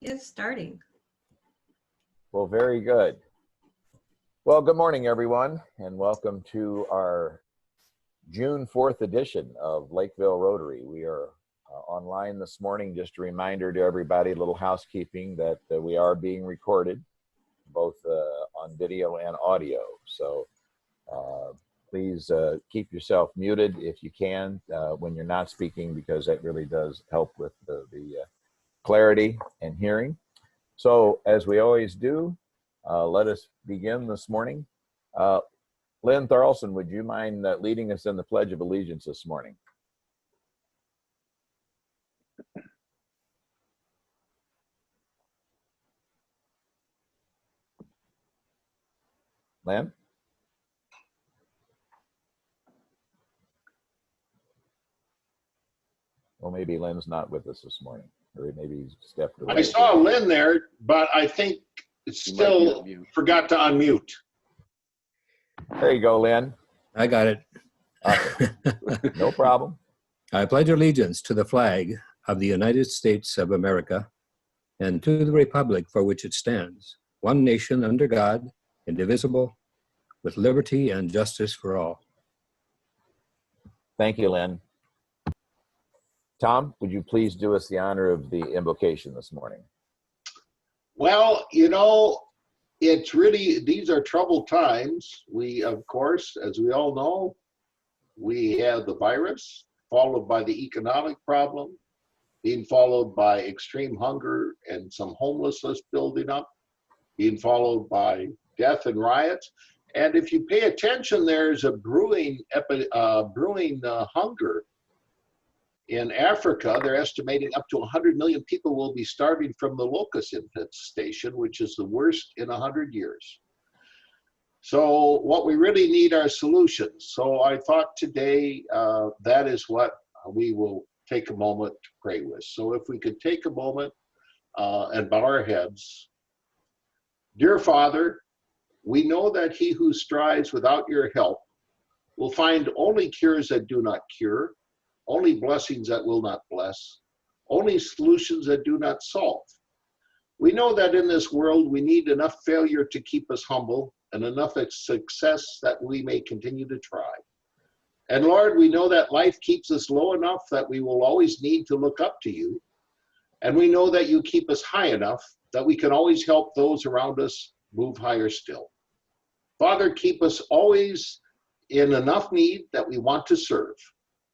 is starting. Well, very good. Well, good morning, everyone, and welcome to our June 4th edition of Lakeville Rotary. We are online this morning. Just a reminder to everybody, a little housekeeping, that we are being recorded, both on video and audio. So please keep yourself muted if you can when you're not speaking, because that really does help with the clarity and hearing. So as we always do, let us begin this morning. Lynn Tharlson, would you mind leading us in the Pledge of Allegiance this morning? Lynn? Well, maybe Lynn's not with us this morning, or maybe he's stepped away. I saw Lynn there, but I think it's still forgot to unmute. There you go, Lynn. I got it. Awesome. No problem. I pledge allegiance to the flag of the United States of America and to the republic for which it stands, one nation under God, indivisible, with liberty and justice for all. Thank you, Lynn. Tom, would you please do us the honor of the invocation this morning? Well, you know, it's really, these are troubled times. We, of course, as we all know, we have the virus, followed by the economic problem, being followed by extreme hunger and some homelessness building up, being followed by death and riots. And if you pay attention, there's a brewing hunger. In Africa, they're estimating up to 100 million people will be starving from the locust infestation, which is the worst in 100 years. So what we really need are solutions. So I thought today that is what we will take a moment to pray with. So if we could take a moment and bow our heads. Dear Father, we know that he who strives without your help will find only cures that do not cure, only blessings that will not bless, only solutions that do not solve. We know that in this world we need enough failure to keep us humble and enough success that we may continue to try. And Lord, we know that life keeps us low enough that we will always need to look up to you. And we know that you keep us high enough that we can always help those around us move higher still. Father, keep us always in enough need that we want to serve.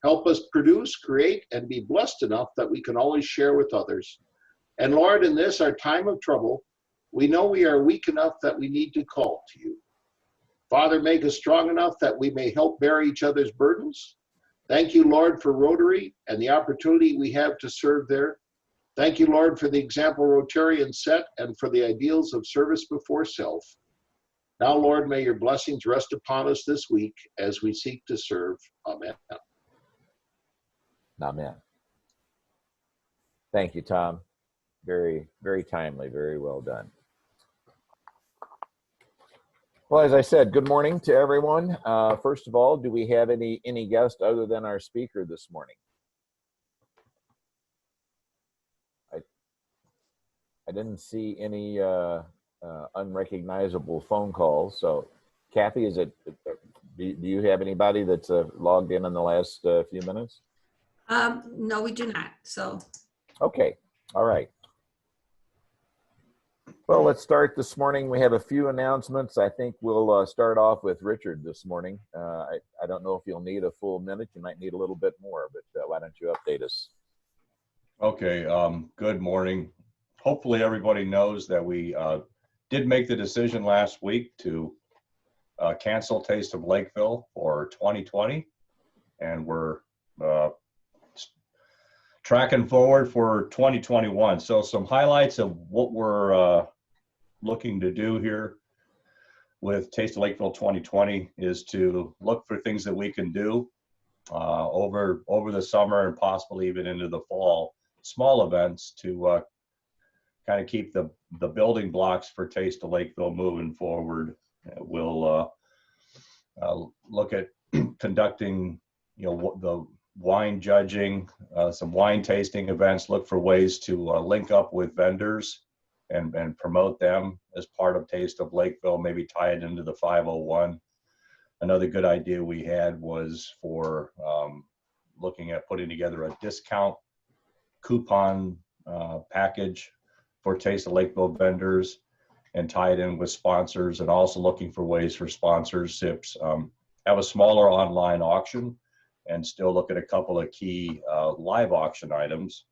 Help us produce, create, and be blessed enough that we can always share with others. And Lord, in this, our time of trouble, we know we are weak enough that we need to call to you. Father, make us strong enough that we may help bear each other's burdens. Thank you, Lord, for Rotary and the opportunity we have to serve there. Thank you, Lord, for the example Rotarians set and for the ideals of service before self. Now, Lord, may your blessings rest upon us this week as we seek to serve. Amen. Amen. Thank you, Tom. Very, very timely, very well done. Well, as I said, good morning to everyone. First of all, do we have any guest other than our speaker this morning? I didn't see any unrecognizable phone calls. So, Kathy, do you have anybody that's logged in the last few minutes? No, we do not. So. Okay. All right. Well, let's start this morning. We have a few announcements. I think we'll start off with Richard this morning. I don't know if you'll need a full minute. You might need a little bit more, but why don't you update us? Okay. Good morning. Hopefully everybody knows that we did make the decision last week to cancel Taste of Lakeville for 2020, and we're tracking forward for 2021. So some highlights of what we're looking to do here with Taste of Lakeville 2020 is to look for things that we can do over the summer and possibly even into the fall, small events to kind of keep the building blocks for Taste of Lakeville moving forward. We'll look at conducting, the wine judging, some wine tasting events, look for ways to link up with vendors and promote them as part of Taste of Lakeville, maybe tie it into the 501. Another good idea we had was for looking at putting together a discount coupon package for Taste of Lakeville vendors and tie it in with sponsors, and also looking for ways for sponsorships. Have a smaller online auction and still look at a couple of key live auction items.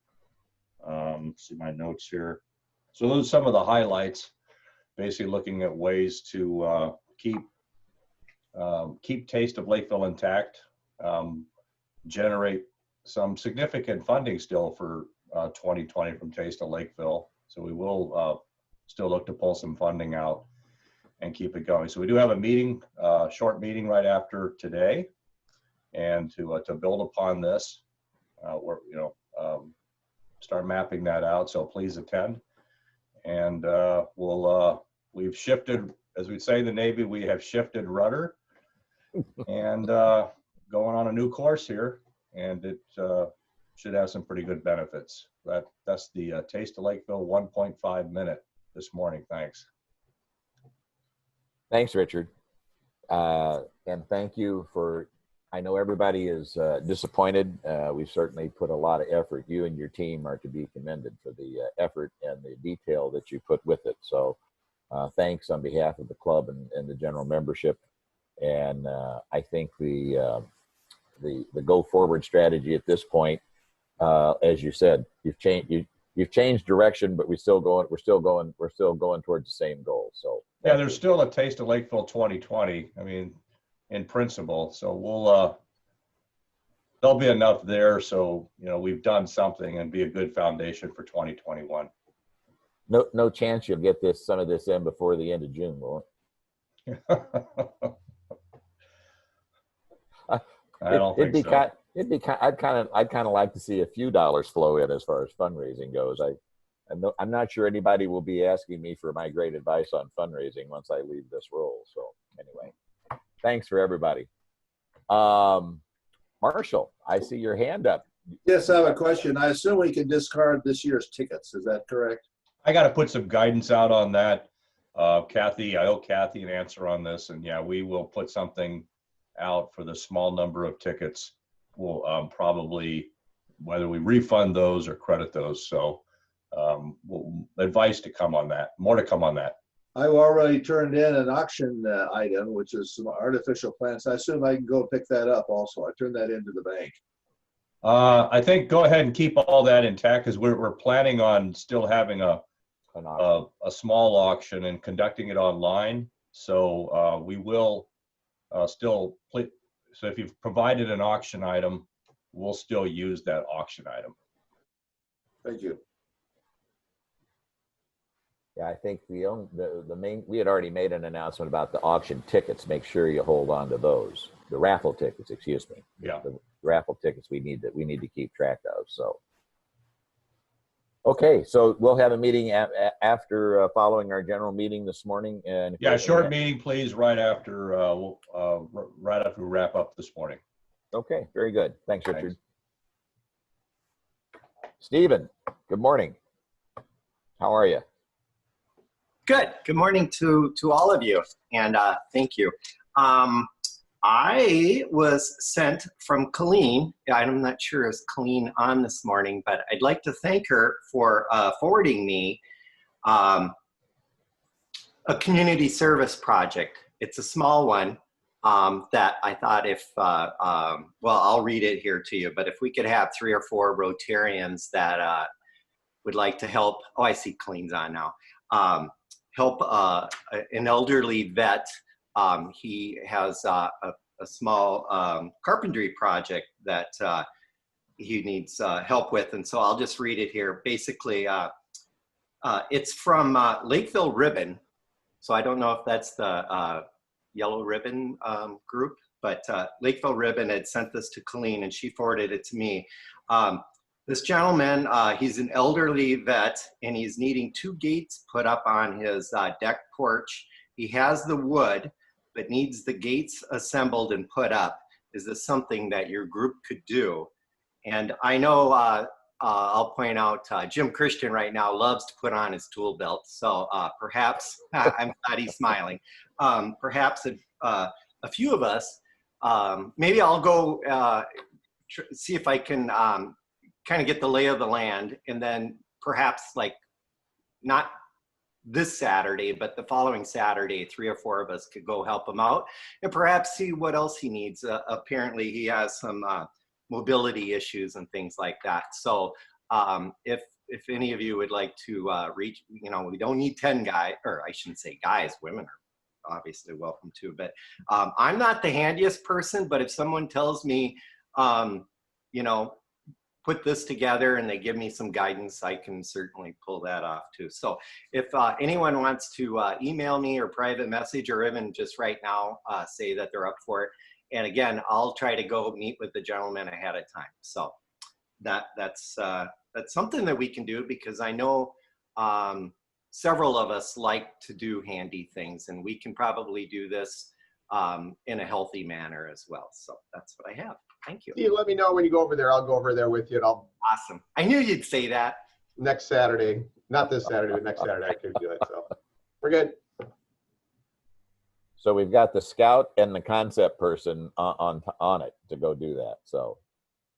See my notes here. So those are some of the highlights, basically looking at ways to keep Taste of Lakeville intact, generate some significant funding still for 2020 from Taste of Lakeville. So we will still look to pull some funding out and keep it going. So we do have a meeting, short meeting right after today, and to build upon this, start mapping that out. So please attend, and we've shifted, as we say in the Navy, we have shifted rudder, and going on a new course here, and it should have some pretty good benefits. That's the Taste of Lakeville 1.5 minute this morning. Thanks. Thanks, Richard. And thank you for, I know everybody is disappointed. We've certainly put a lot of effort. You and your team are to be commended for the effort and the detail that you put with it. So thanks on behalf of the club and the general membership. And I think the go forward strategy at this point, as you said, you've changed direction, but we're still going towards the same goal. So yeah, there's still a Taste of Lakeville 2020. I mean, in principle. So we'll there'll be enough there. So we've done something and be a good foundation for 2021. No chance you'll get some of this in before the end of June, will it? I don't think so. I'd kind of like to see a few dollars flow in as far as fundraising goes. I'm not sure anybody will be asking me for my great advice on fundraising once I leave this role. So anyway, thanks for everybody. Marshall, I see your hand up. Yes, I have a question. I assume we can discard this year's tickets. Is that correct? I got to put some guidance out on that. Kathy, I owe Kathy an answer on this, and yeah, we will put something out for the small number of tickets. We'll probably, whether we refund those or credit those. So advice to come on that, more to come on that. I've already turned in an auction item, which is some artificial plants. I assume I can go pick that up also. I turned that into the bank. I think go ahead and keep all that intact, because we're planning on still having a small auction and conducting it online. So we will still play. So if you've provided an auction item, we'll still use that auction item. Thank you. Yeah, I think the main, we had already made an announcement about the auction tickets. Make sure you hold on to those. The raffle tickets, excuse me. Yeah. The raffle tickets we need to keep track of. So, okay, so we'll have a meeting after following our general meeting this morning. And yeah, short meeting, please, right after we wrap up this morning. Okay, very good. Thanks, Richard. Stephen, good morning. How are you? Good. Good morning to all of you, and thank you. I was sent from Colleen. I'm not sure is Colleen on this morning, but I'd like to thank her for forwarding me a community service project. It's a small one that I thought well, I'll read it here to you, but if we could have 3 or 4 Rotarians that would like to help, oh, I see Colleen's on now, help an elderly vet. He has a small carpentry project that he needs help with, and so I'll just read it here. Basically, it's from Lakeville Ribbon, so I don't know if that's the Yellow Ribbon group, but Lakeville Ribbon had sent this to Colleen, and she forwarded it to me. This gentleman, he's an elderly vet, and he's needing 2 gates put up on his deck porch. He has the wood, but needs the gates assembled and put up. is this something that your group could do? And I know I'll point out Jim Christian right now loves to put on his tool belt. So perhaps, I'm glad he's smiling. Perhaps a few of us, maybe I'll go see if I can kind of get the lay of the land, and then perhaps like not this Saturday, but the following Saturday, 3 or 4 of us could go help him out and perhaps see what else he needs. Apparently he has some mobility issues and things like that. So if any of you would like to reach, you know, we don't need 10 guys, or I shouldn't say guys, women are obviously welcome too, but I'm not the handiest person, but if someone tells me, you know, put this together and they give me some guidance, I can certainly pull that off too. So if anyone wants to email me or private message, or even just right now say that they're up for it. And again, I'll try to go meet with the gentleman ahead of time. So that's something that we can do, because I know several of us like to do handy things, and we can probably do this in a healthy manner as well. So that's what I have. Thank you. You let me know when you go over there. I'll go over there with you, and I'll Awesome. I knew you'd say that. next Saturday, not this Saturday, but next Saturday I could do it. So we're good. So we've got the scout and the concept person on it to go do that. So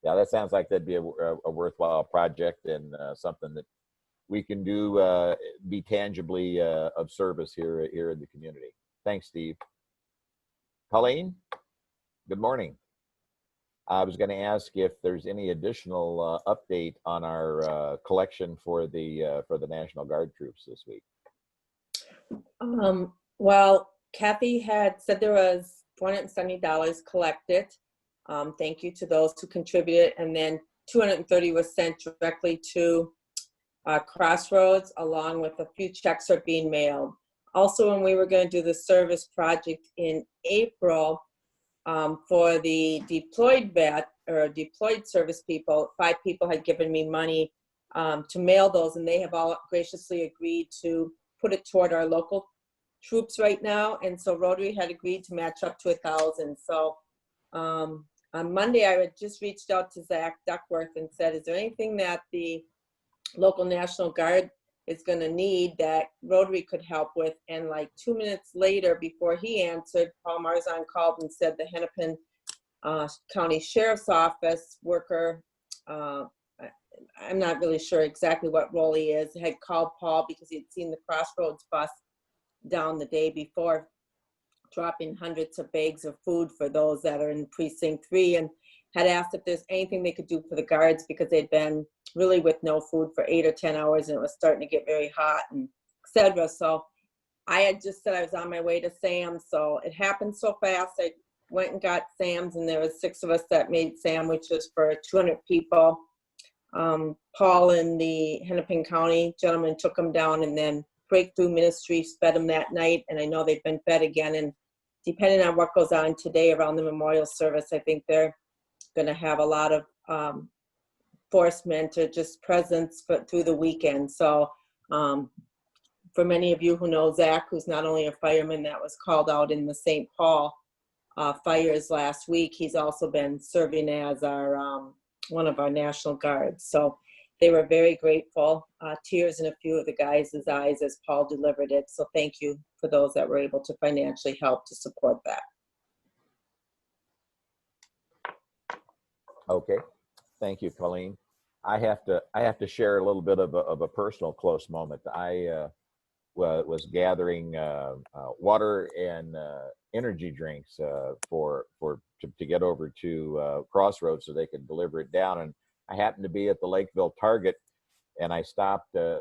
yeah, that sounds like that'd be a worthwhile project, and something that we can do, be tangibly of service here in the community. Thanks, Steve. Colleen, good morning. I was going to ask if there's any additional update on our collection for the National Guard troops this week. Well, Kathy had said there was $470 collected. Thank you to those who contributed, and then $230 was sent directly to Crossroads, along with a few checks are being mailed. Also, when we were going to do the service project in April, for the deployed vet or deployed service people, 5 people had given me money to mail those, and they have all graciously agreed to put it toward our local troops right now. And so Rotary had agreed to match up to 1,000. So on Monday, I had just reached out to Zach Duckworth and said, is there anything that the local National Guard is going to need that Rotary could help with? And like 2 minutes later, before he answered, Paul Marzon called and said the Hennepin County Sheriff's Office worker, I'm not really sure exactly what role he is, had called Paul because he had seen the Crossroads bus down the day before, dropping hundreds of bags of food for those that are in Precinct 3, and had asked if there's anything they could do for the guards, because they'd been really with no food for 8 or 10 hours, and it was starting to get very hot, and etc. So I had just said I was on my way to Sam's, so it happened so fast. I went and got Sam's, and there was 6 of us that made sandwiches for 200 people. Paul and the Hennepin County gentleman took them down, and then Breakthrough Ministries fed them that night, and I know they've been fed again. And depending on what goes on today around the memorial service, I think they're going to have a lot of enforcement or just presence through the weekend. So for many of you who know Zach, who's not only a fireman that was called out in the St. Paul fires last week, he's also been serving as our one of our National Guards. So they were very grateful, tears in a few of the guys' eyes as Paul delivered it. So thank you for those that were able to financially help to support that. Okay, thank you, Colleen. I have to share a little bit of a personal close moment. I was gathering water and energy drinks to get over to Crossroads so they could deliver it down, and I happened to be at the Lvl Target, and I stopped to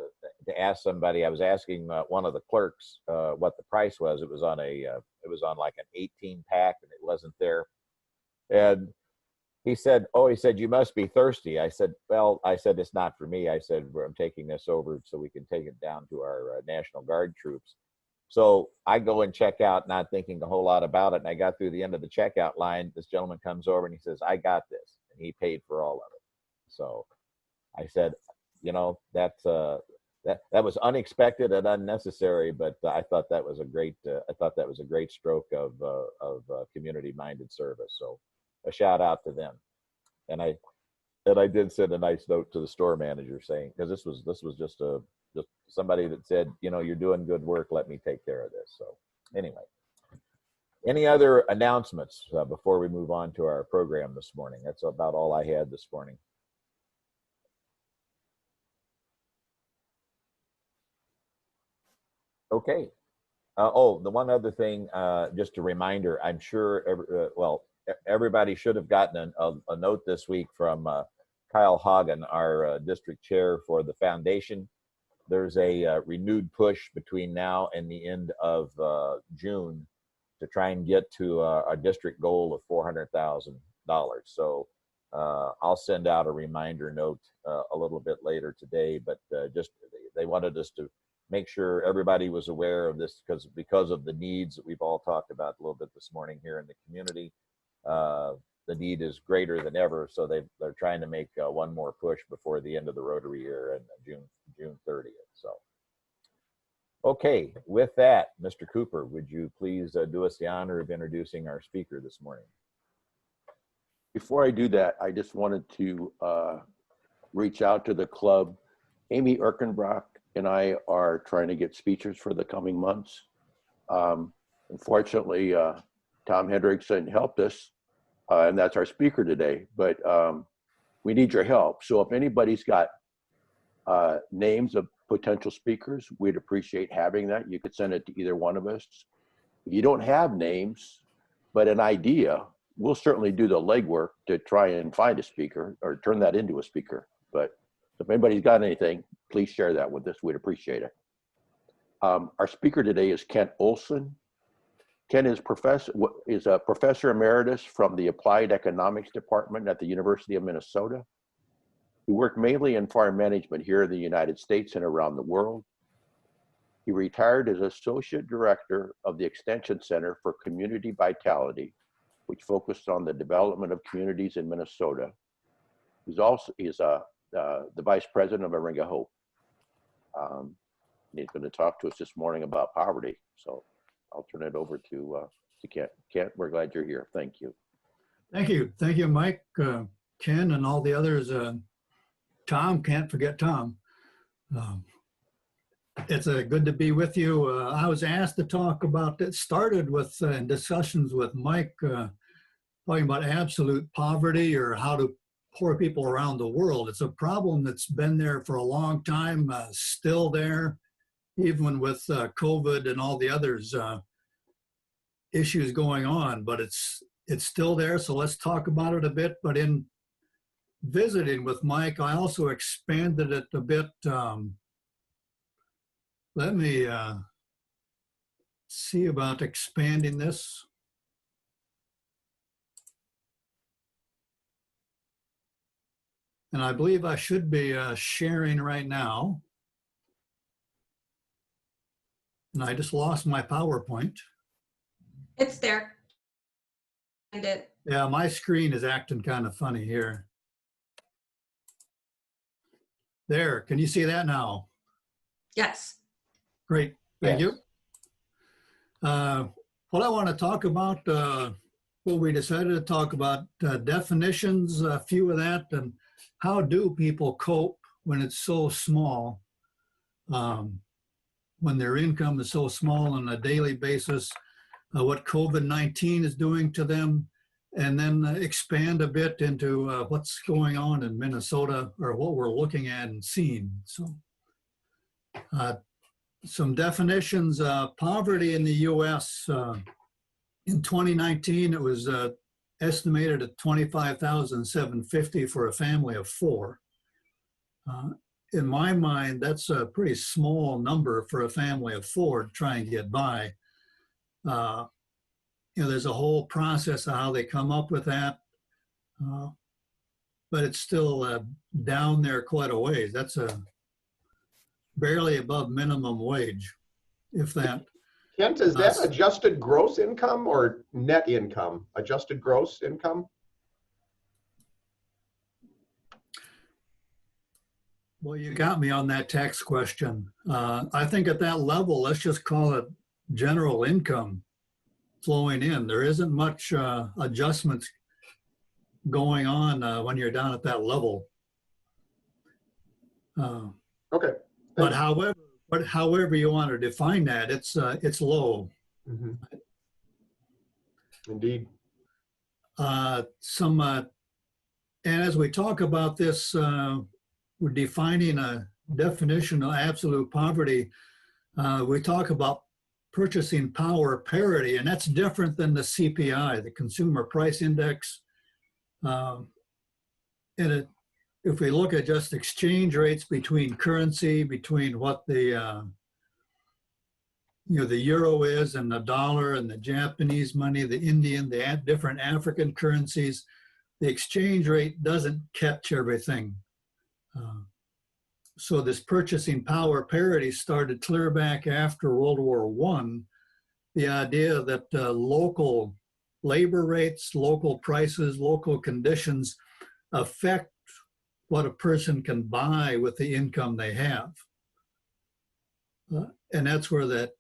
ask somebody. I was asking one of the clerks what the price was. It was on like an 18 pack, and it wasn't there. And he said, you must be thirsty. I said, well, it's not for me. I said, I'm taking this over so we can take it down to our National Guard troops. So I go and check out, not thinking a whole lot about it. And I got through the end of the checkout line. This gentleman comes over and he says, I got this. And he paid for all of it. So I said, that was unexpected and unnecessary, but I thought that was a great stroke of community-minded service. So a shout out to them. And I did send a nice note to the store manager saying, because this was just somebody that said, you know, you're doing good work. Let me take care of this. So anyway, any other announcements before we move on to our program this morning? That's about all I had this morning. Okay. The one other thing, just a reminder, I'm sure, everybody should have gotten a note this week from Kyle Hagen, our district chair for the foundation. There's a renewed push between now and the end of June to try and get to a district goal of $400,000. So I'll send out a reminder note a little bit later today, but just they wanted us to make sure everybody was aware of this because of the needs that we've all talked about a little bit this morning here in the community. The need is greater than ever, so they're trying to make one more push before the end of the Rotary year and June 30th. So, okay, with that, Mr. Cooper, would you please do us the honor of introducing our speaker this morning? Before I do that, I just wanted to reach out to the club. Amy Erkenbrock and I are trying to get speakers for the coming months. Unfortunately, Tom Hendrickson helped us, and that's our speaker today, but we need your help. So if anybody's got names of potential speakers, we'd appreciate having that. You could send it to either one of us. If you don't have names, but an idea, we'll certainly do the legwork to try and find a speaker or turn that into a speaker. But if anybody's got anything, please share that with us. We'd appreciate it. Our speaker today is Kent Olson. Ken is a professor emeritus from the Applied Economics Department at the University of Minnesota. He worked mainly in farm management here in the United States and around the world. He retired as Associate Director of the Extension Center for Community Vitality, which focused on the development of communities in Minnesota. He's the Vice President of Moringa Hope. He's going to talk to us this morning about poverty. So I'll turn it over to Kent. Kent, we're glad you're here. Thank you. Thank you. Thank you, Mike, Ken, and all the others. Tom, can't forget Tom. It's good to be with you. I was asked to talk about, it started with discussions with Mike, talking about absolute poverty or how to poor people around the world. It's a problem that's been there for a long time, still there, even with COVID and all the others issues going on, but it's still there. So let's talk about it a bit. But in visiting with Mike, I also expanded it a bit. Let me see about expanding this. And I believe I should be sharing right now. And I just lost my PowerPoint. It's there. And it. Yeah, my screen is acting kind of funny here. There, can you see that now? Yes. Great, thank Yes. you. What I want to talk about, what we decided to talk about, definitions, a few of that, and how do people cope when it's so small, when their income is so small on a daily basis, what COVID-19 is doing to them, and then expand a bit into what's going on in Minnesota or what we're looking at and seeing. So some definitions, poverty in the US, in 2019, it was estimated at $25,750 for a family of 4. In my mind, that's a pretty small number for a family of 4 to try and get by. There's a whole process of how they come up with that, but it's still down there quite a ways. That's barely above minimum wage, if that. Kent, is that adjusted gross income or net income? Adjusted gross income? Well, you got me on that tax question. I think at that level, let's just call it general income flowing in. There isn't much adjustments going on when you're down at that level. Okay. But however you want to define that, it's low. Mhm. Indeed. And as we talk about this, we're defining a definition of absolute poverty. We talk about purchasing power parity, and that's different than the CPI, the Consumer Price Index. If we look at just exchange rates between currency, between what the the euro is and the dollar and the Japanese money, the Indian, the different African currencies, the exchange rate doesn't catch everything. So this purchasing power parity started clear back after World War I. The idea that local labor rates, local prices, local conditions affect what a person can buy with the income they have. And that's where that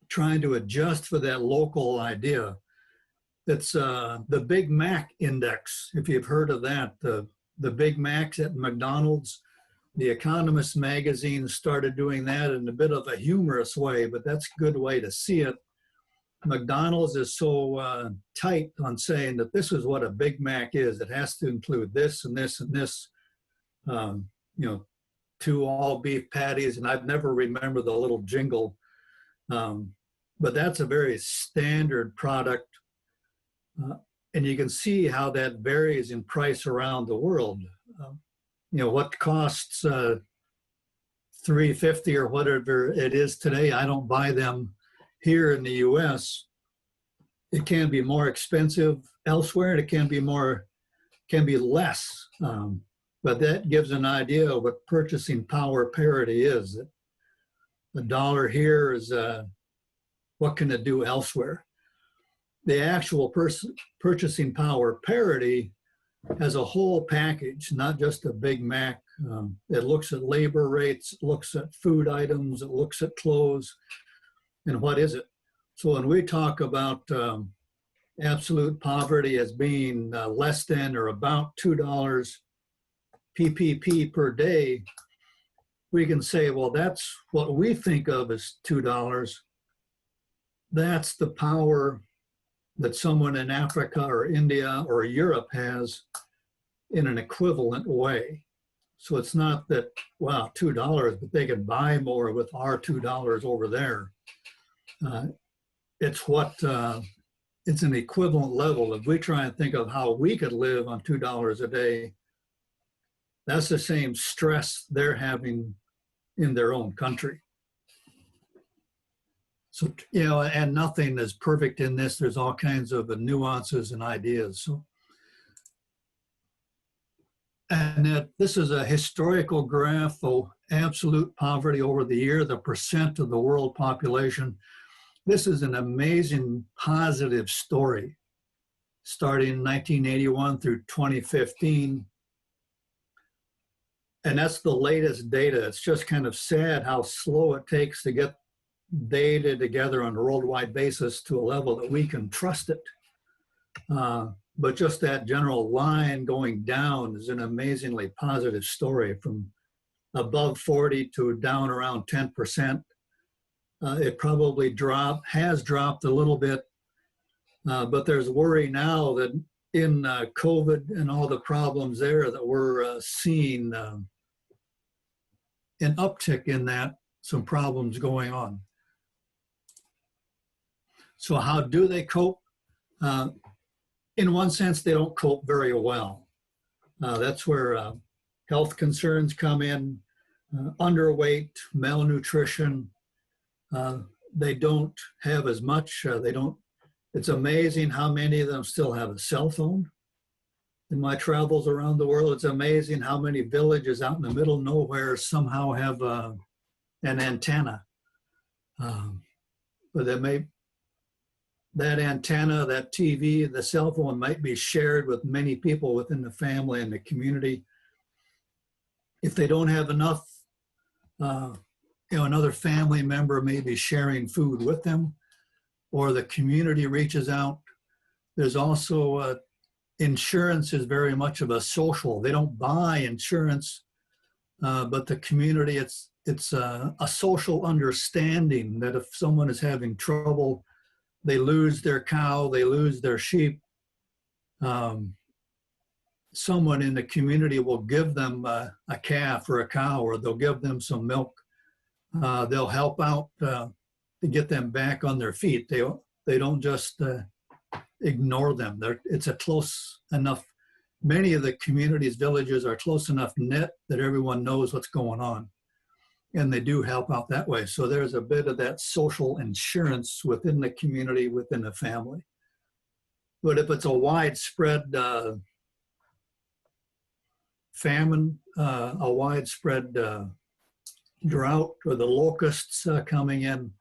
trying to adjust for that local idea. It's the Big Mac Index, if you've heard of that. The Big Macs at McDonald's, the Economist magazine started doing that in a bit of a humorous way, but that's a good way to see it. McDonald's is so tight on saying that this is what a Big Mac is. It has to include this and this and this, 2 all beef patties, and I've never remembered the little jingle. But that's a very standard product. And you can see how that varies in price around the world. What costs $3.50 or whatever it is today, I don't buy them here in the US. It can be more expensive elsewhere, and it can be less. But that gives an idea of what purchasing power parity is. The dollar here is what can it do elsewhere? The actual purchasing power parity has a whole package, not just a Big Mac. It looks at labor rates, it looks at food items, it looks at clothes, and what is it? So when we talk about absolute poverty as being less than or about $2 PPP per day, we can say, well, that's what we think of as $2. That's the power that someone in Africa or India or Europe has in an equivalent way. So it's not that, wow, $2, but they can buy more with our $2 over there. It's an equivalent level. If we try and think of how we could live on $2 a day, that's the same stress they're having in their own country. So, and nothing is perfect in this. There's all kinds of nuances and ideas. So, and this is a historical graph of absolute poverty over the year, the percent of the world population. This is an amazing positive story, starting in 1981 through 2015. And that's the latest data. It's just kind of sad how slow it takes to get data together on a worldwide basis to a level that we can trust it. But just that general line going down is an amazingly positive story, from above 40 to down around 10%. It probably has dropped a little bit, but there's worry now that in COVID and all the problems there that we're seeing an uptick in that, some problems going on. So how do they cope? In one sense, they don't cope very well. That's where health concerns come in, underweight, malnutrition. They don't have as much, it's amazing how many of them still have a cell phone. In my travels around the world, it's amazing how many villages out in the middle of nowhere somehow have an antenna. But that antenna, that TV, the cell phone might be shared with many people within the family and the community. If they don't have enough, another family member may be sharing food with them, or the community reaches out. There's also insurance is very much of a social. They don't buy insurance, but the community, it's a social understanding that if someone is having trouble, they lose their cow, they lose their sheep, someone in the community will give them a calf or a cow, or they'll give them some milk. They'll help out to get them back on their feet. They don't just ignore them. It's a close enough, many of the communities, villages are close enough knit that everyone knows what's going on. And they do help out that way. So there's a bit of that social insurance within the community, within the family. But if it's a widespread famine, a widespread drought, or the locusts coming in,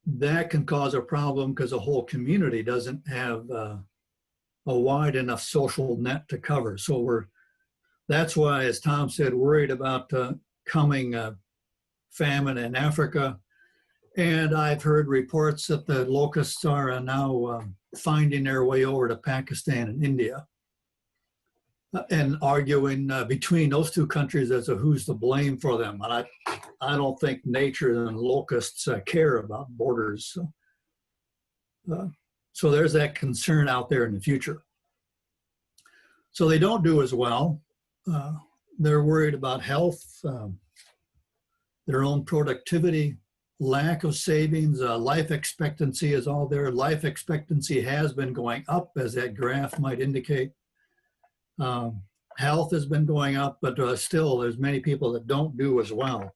that can cause a problem because the whole community doesn't have a wide enough social net to cover. So that's why, as Tom said, worried about coming famine in Africa. And I've heard reports that the locusts are now finding their way over to Pakistan and India, and arguing between those two countries as to who's to blame for them. And I don't think nature and locusts care about borders. So there's that concern out there in the future. So they don't do as well. They're worried about health, their own productivity, lack of savings, life expectancy is all there. Life expectancy has been going up, as that graph might indicate. Health has been going up, but still there's many people that don't do as well.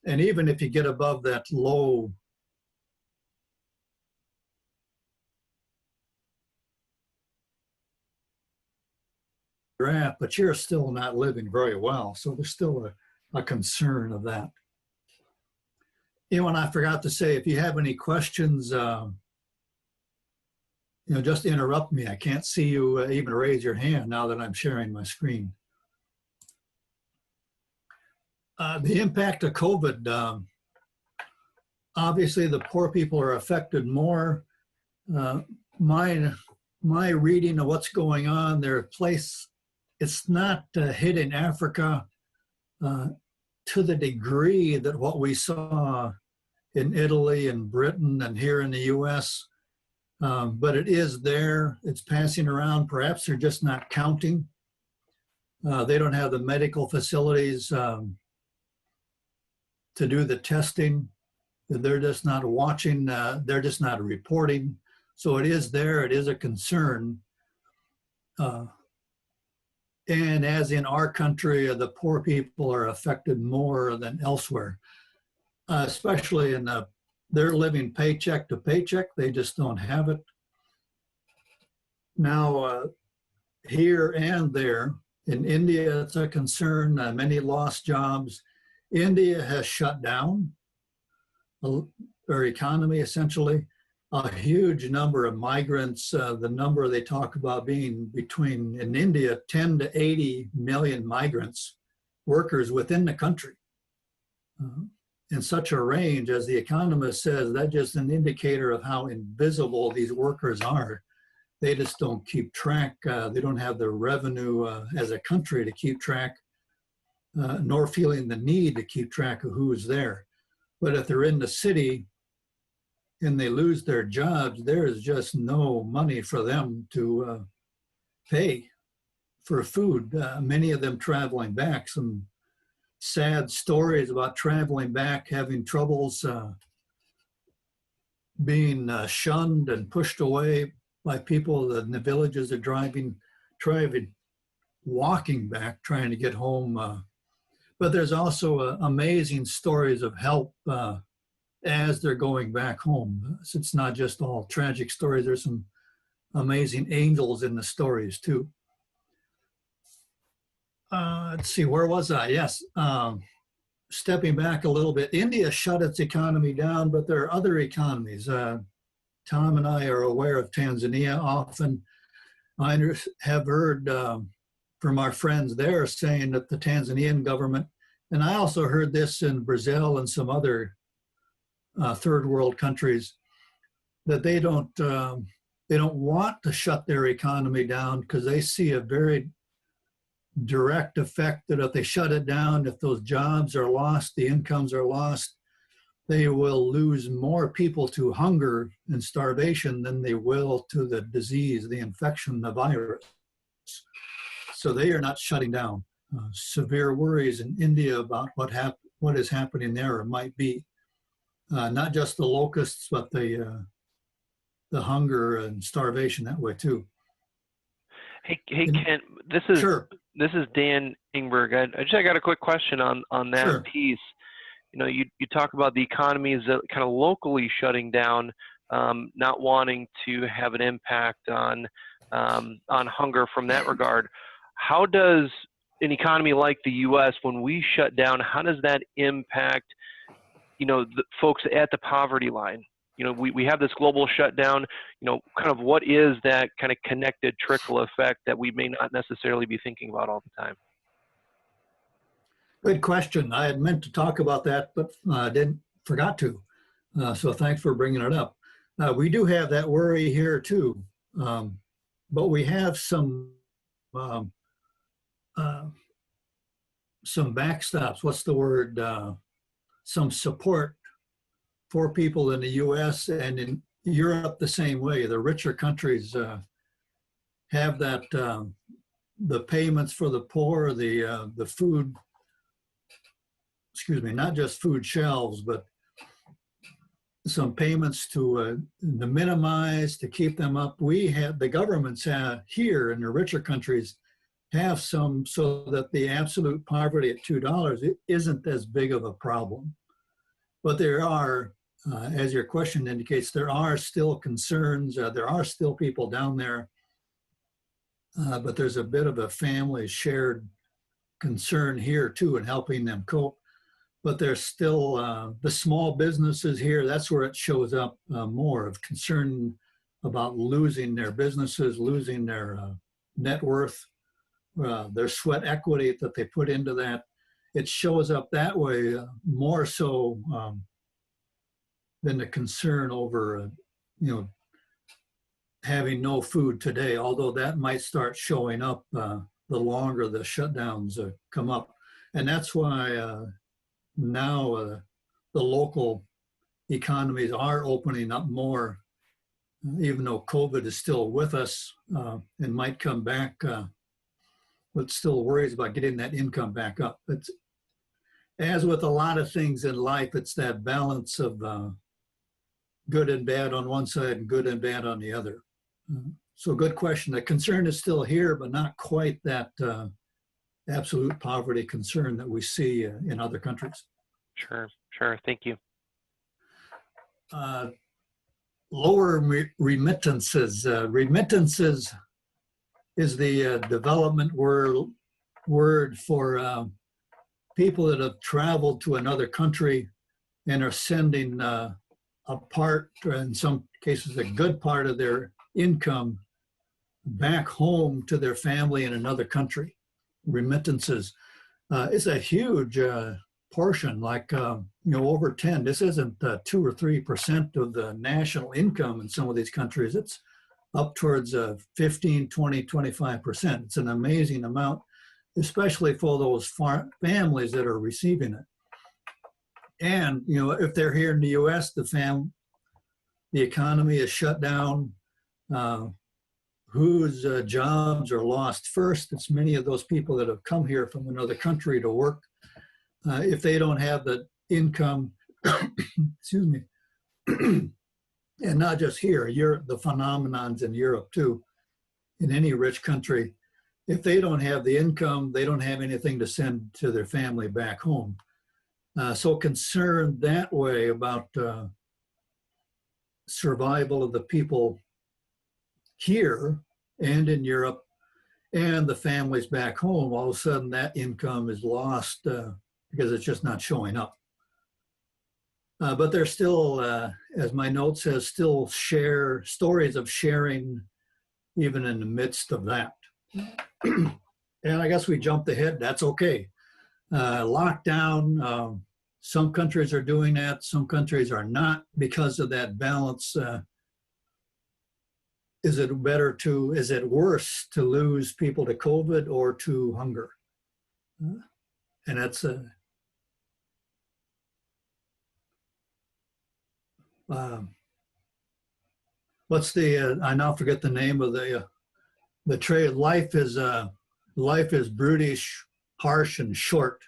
And even if you get above that low graph, but you're still not living very well. So there's still a concern of that. And I forgot to say, if you have any questions, just interrupt me. I can't see you even raise your hand now that I'm sharing my screen. The impact of COVID, obviously the poor people are affected more. My reading of what's going on, it's not hitting Africa to the degree that what we saw in Italy and Britain and here in the US, but it is there, it's passing around. Perhaps they're just not counting. They don't have the medical facilities to do the testing. They're just not watching, they're just not reporting. So it is there, it is a concern. And as in our country, the poor people are affected more than elsewhere, especially they're living paycheck to paycheck. They just don't have it. Now, here and there, in India, it's a concern. Many lost jobs. India has shut down their economy, essentially. A huge number of migrants, the number they talk about being between, in India, 10 to 80 million migrants, workers within the country. In such a range, as the economist says, that's just an indicator of how invisible these workers are. They just don't keep track. They don't have the revenue as a country to keep track, nor feeling the need to keep track of who is there. But if they're in the city and they lose their jobs, there is just no money for them to pay for food. Many of them traveling back. Some sad stories about traveling back, having troubles, being shunned and pushed away by people in the villages. Are driving, walking back, trying to get home. But there's also amazing stories of help as they're going back home. So it's not just all tragic stories. There's some amazing angels in the stories too. Let's see, where was I? Yes, stepping back a little bit, India shut its economy down, but there are other economies. Tom and I are aware of Tanzania often. I have heard from our friends there saying that the Tanzanian government, and I also heard this in Brazil and some other third world countries, that they they don't want to shut their economy down because they see a very direct effect that if they shut it down, if those jobs are lost, the incomes are lost, they will lose more people to hunger and starvation than they will to the disease, the infection, the virus. So they are not shutting down. Severe worries in India about what is happening there or might be. Not just the locusts, but the hunger and starvation that way too. Hey, And- Kent, this is Sure, Dan Ingberg. I got a quick question on that Sure. piece. You know, you talk about the economies that kind of locally shutting down, not wanting to have an impact on hunger from that regard. How does an economy like the U.S., when we shut down, how does that impact, you know, the folks at the poverty line? You know, we have this global shutdown, you know, kind of what is that kind of connected trickle effect that we may not necessarily be thinking about all the time? good question. I had meant to talk about that, but forgot to. So thanks for bringing it up. We do have that worry here too, but we have some backstops. What's the word? Some support for people in the U.S. and in Europe the same way. The richer countries have that the payments for the poor, the food. Excuse me, not just food shelves, but some payments to minimize, to keep them up. We have, the governments here in the richer countries have some so that the absolute poverty at $2 it isn't as big of a problem. But there are, as your question indicates, there are still concerns. There are still people down there, but there's a bit of a family shared concern here too in helping them cope. But there's still the small businesses here. That's where it shows up more of concern about losing their businesses, losing their net worth, their sweat equity that they put into that. It shows up that way more so than the concern over, having no food today. Although that might start showing up the longer the shutdowns come up, and that's why. Now the local economies are opening up more, even though COVID is still with us and might come back, but still worries about getting that income back up. But as with a lot of things in life, it's that balance of good and bad on one side and good and bad on the other. So good question. The concern is still here, but not quite that absolute poverty concern that we see in other countries. Sure. Thank you. Lower remittances. Remittances is the development word for people that have traveled to another country and are sending a part, or in some cases a good part of their income back home to their family in another country. Remittances is a huge portion, like over 10. This isn't 2 or 3% of the national income in some of these countries. It's up towards 15, 20, 25%. It's an amazing amount, especially for those families that are receiving it. And if they're here in the U.S., the economy is shut down. Whose jobs are lost first? It's many of those people that have come here from another country to work. If they don't have the income, excuse me, and not just here, the phenomenons in Europe too, in any rich country, if they don't have the income, they don't have anything to send to their family back home. So concerned that way about survival of the people here and in Europe and the families back home, all of a sudden that income is lost because it's just not showing up. But there's still, as my note says, still share stories of sharing even in the midst of that. And I guess we jumped ahead, that's okay. Lockdown, some countries are doing that, some countries are not because of that balance is it worse to lose people to COVID or to hunger? And that's what's the, I now forget the name of the trade. Life is brutish, harsh, and short.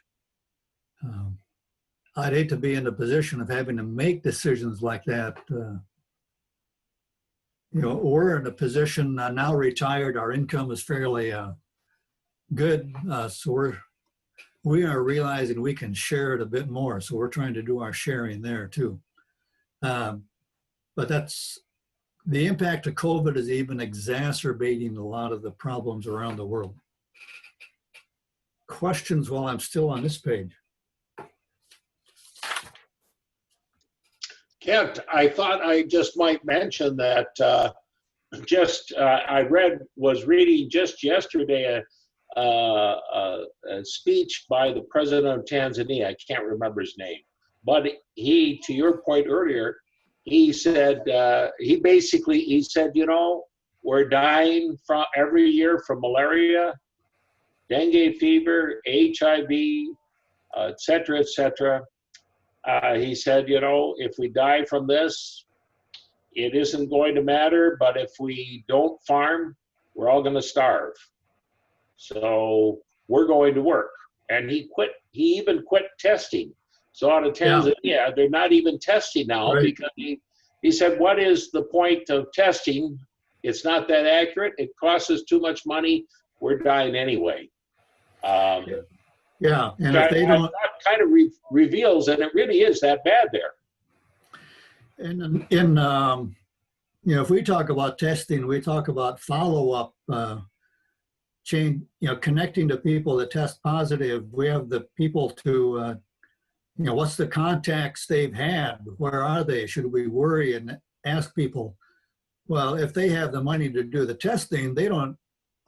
I'd hate to be in the position of having to make decisions like that. You know, we're in a position now retired, our income is fairly good. So we are realizing we can share it a bit more. So we're trying to do our sharing there too. But that's, the impact of COVID is even exacerbating a lot of the problems around the world. Questions while I'm still on this page? Kent, I thought I just might mention that I was reading just yesterday a speech by the president of Tanzania. I can't remember his name, but he, to your point earlier, he said, he said, you know, we're dying from every year from malaria, dengue fever, HIV, et cetera, et cetera. He said, you know, if we die from this, it isn't going to matter, but if we don't farm, we're all going to starve. So we're going to work. And he even quit testing. So out of Tanzania, they're not even testing now, because he said, what is the point of testing? It's not that accurate. It costs us too much money. We're dying anyway. Yeah, and if they don't, that kind of reveals that it really is that bad there. And you know, if we talk about testing, we talk about follow-up, change, you know, connecting to people that test positive. We have the people to, you know, what's the contacts they've had? Where are they? Should we worry and ask people? Well, if they have the money to do the testing, they don't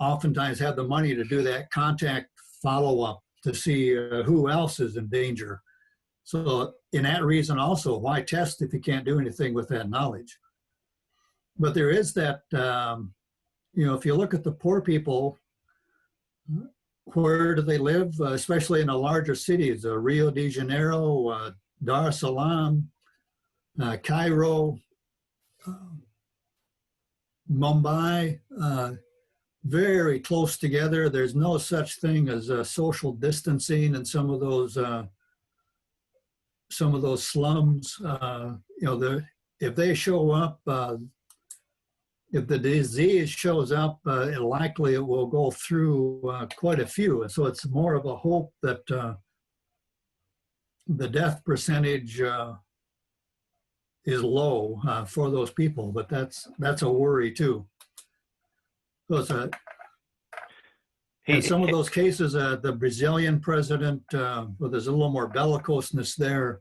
oftentimes have the money to do that contact follow-up to see who else is in danger. So in that reason also, why test if you can't do anything with that knowledge? But there is that, you know, if you look at the poor people, where do they live? Especially in the larger cities, Rio de Janeiro, Dar es Salaam, Cairo, Mumbai, very close together. There's no such thing as social distancing in some of those slums. You know, if they show up, if the disease shows up, likely it will go through quite a few. And so it's more of a hope that the death percentage is low for those people, but that's a worry too. So in some of those cases, the Brazilian president, well, there's a little more bellicoseness there,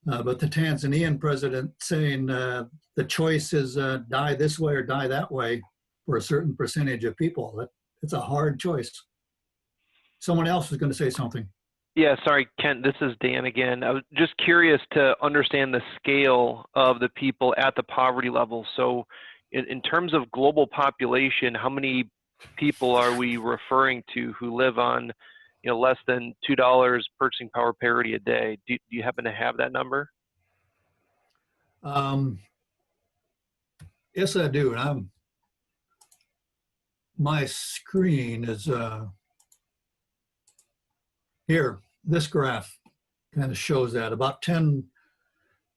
but the Tanzanian president saying the choice is die this way or die that way for a certain percentage of people. It's a hard choice. Someone else is going to say something. Yeah, sorry, Kent, this is Dan again. I was just curious to understand the scale of the people at the poverty level. So in terms of global population, how many people are we referring to who live on, you know, less than $2 purchasing power parity a day? Do you happen to have that number? Yes, I do. And my screen is here. This graph kind of shows that about 10%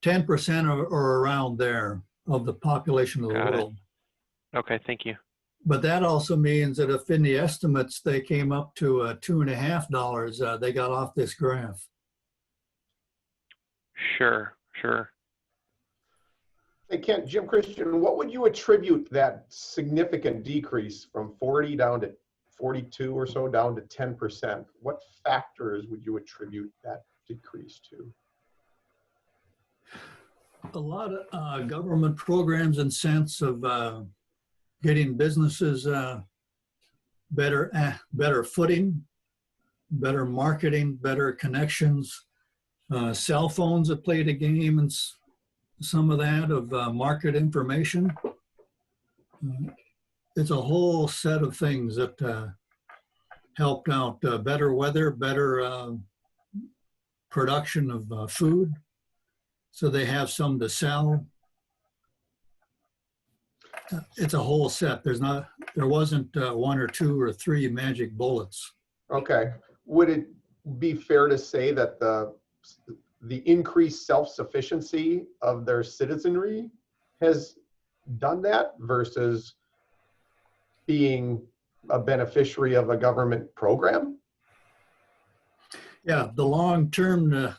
or around there of the population of the world. Okay, thank you. But that also means that if in the estimates they came up to $2.50, they got off this graph. Sure. Hey, Kent, Jim Christian, what would you attribute that significant decrease from 40 down to 42 or so down to 10%? What factors would you attribute that decrease to? A lot of government programs and sense of getting businesses better footing, better marketing, better connections. Cell phones have played a game in some of that of market information. it's a whole set of things that helped out. Better weather, better production of food, so they have some to sell. It's a whole set. There wasn't one or two or three magic bullets. Okay. Would it be fair to say that the increased self-sufficiency of their citizenry has done that versus being a beneficiary of a government program? Yeah, the long term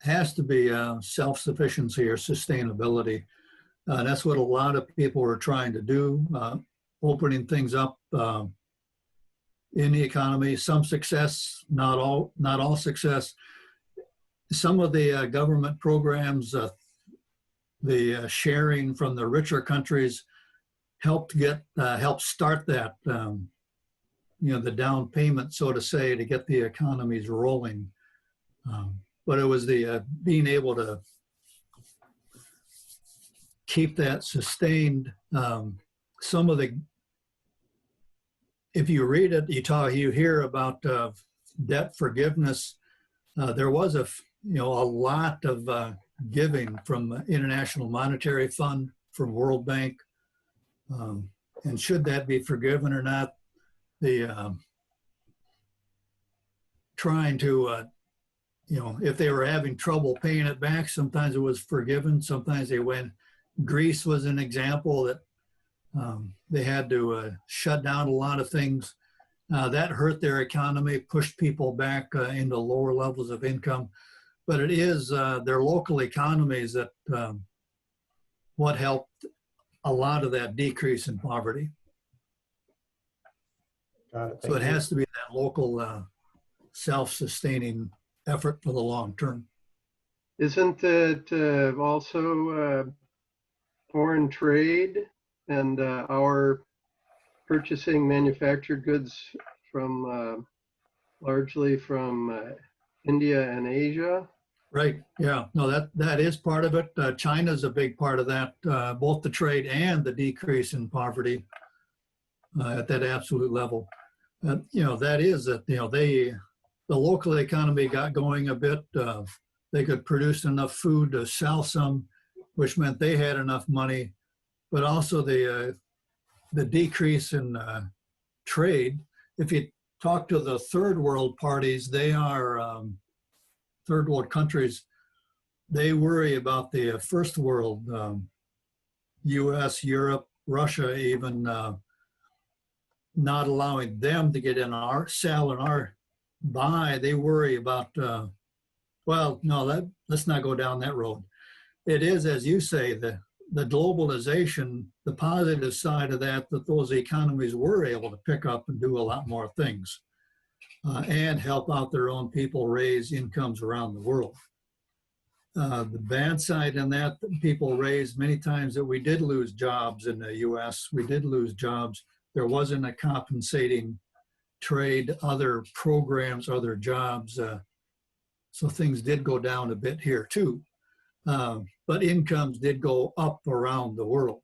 has to be self-sufficiency or sustainability. That's what a lot of people are trying to do, opening things up in the economy. Some success, not all success. Some of the government programs, the sharing from the richer countries, helped start that. The down payment, so to say, to get the economies rolling. But it was the being able to keep that sustained. Some of the, if you read it, you hear about debt forgiveness. There was a lot of giving from International Monetary Fund, from World Bank, and should that be forgiven or not? The trying to, if they were having trouble paying it back, sometimes it was forgiven, sometimes they went. Greece was an example that they had to shut down a lot of things. That hurt their economy, pushed people back into lower levels of income. But it is their local economies that what helped a lot of that decrease in poverty. Got it. So it has to be that local self-sustaining effort for the long term. Isn't it also foreign trade and our purchasing manufactured goods from largely from India and Asia? Right. Yeah. No, that is part of it. China's a big part of that, both the trade and the decrease in poverty at that absolute level. That is that, the local economy got going a bit. They could produce enough food to sell some, which meant they had enough money, but also the decrease in trade. If you talk to the third world parties, they are third world countries, they worry about the first world, US, Europe, Russia, even not allowing them to get in our sell and our buy. They worry about, let's not go down that road. It is, as you say, the globalization, the positive side of that those economies were able to pick up and do a lot more things and help out their own people, raise incomes around the world. The bad side in that, people raised many times that we did lose jobs in the US. We did lose jobs. There wasn't a compensating trade, other programs, other jobs. So things did go down a bit here too. But incomes did go up around the world.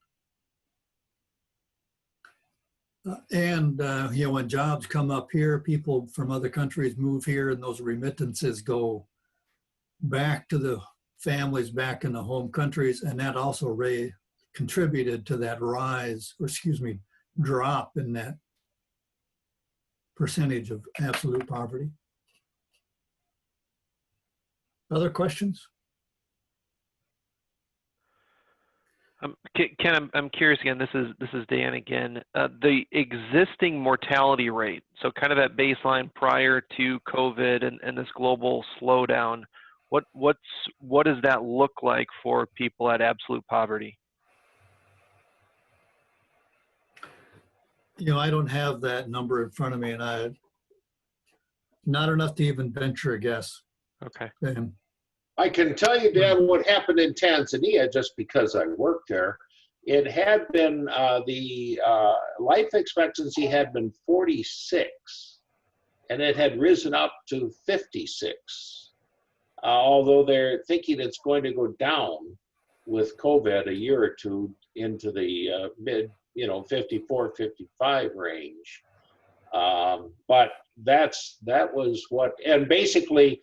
When jobs come up here, people from other countries move here and those remittances go back to the families back in the home countries. And that also contributed to that drop in that percentage of absolute poverty. Other questions? Ken, I'm curious again. This is Dan again. The existing mortality rate, so kind of that baseline prior to COVID and this global slowdown. What does that look like for people at absolute poverty? I don't have that number in front of me, and not enough to even venture a guess. Okay. I can tell you, Dan, what happened in Tanzania just because I worked there. It had been, the life expectancy had been 46, and it had risen up to 56. Although they're thinking it's going to go down with COVID a year or two into the 54, 55 range. But that was what, and basically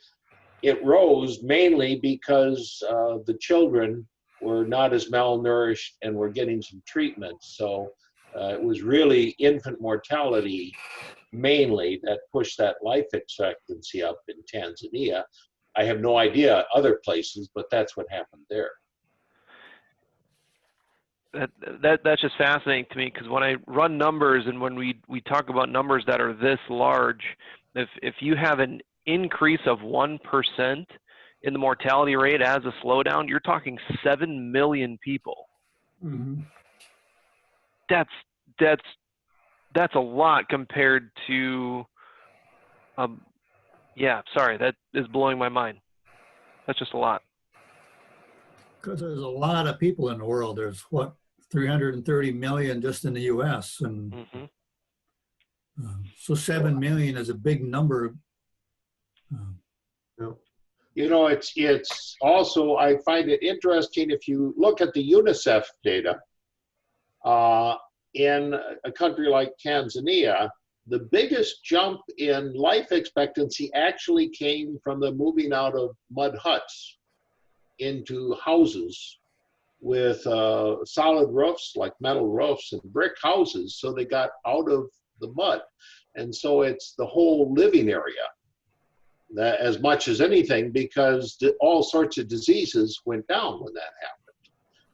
it rose mainly because the children were not as malnourished and were getting some treatment. So it was really infant mortality mainly that pushed that life expectancy up in Tanzania. I have no idea other places, but that's what happened there. That's just fascinating to me, because when I run numbers and when we talk about numbers that are this large, if you have an increase of 1% in the mortality rate as a slowdown, you're talking 7 million people. Mm-hmm. That's a lot compared to, yeah, sorry, that is blowing my mind. That's just a lot. Because there's a lot of people in the world. There's what, 330 million just in the U.S. and so 7 million is a big number. It's also, I find it interesting if you look at the UNICEF data in a country like Tanzania, the biggest jump in life expectancy actually came from the moving out of mud huts into houses with solid roofs, like metal roofs and brick houses. So they got out of the mud. And so it's the whole living area that, as much as anything, because all sorts of diseases went down when that happened.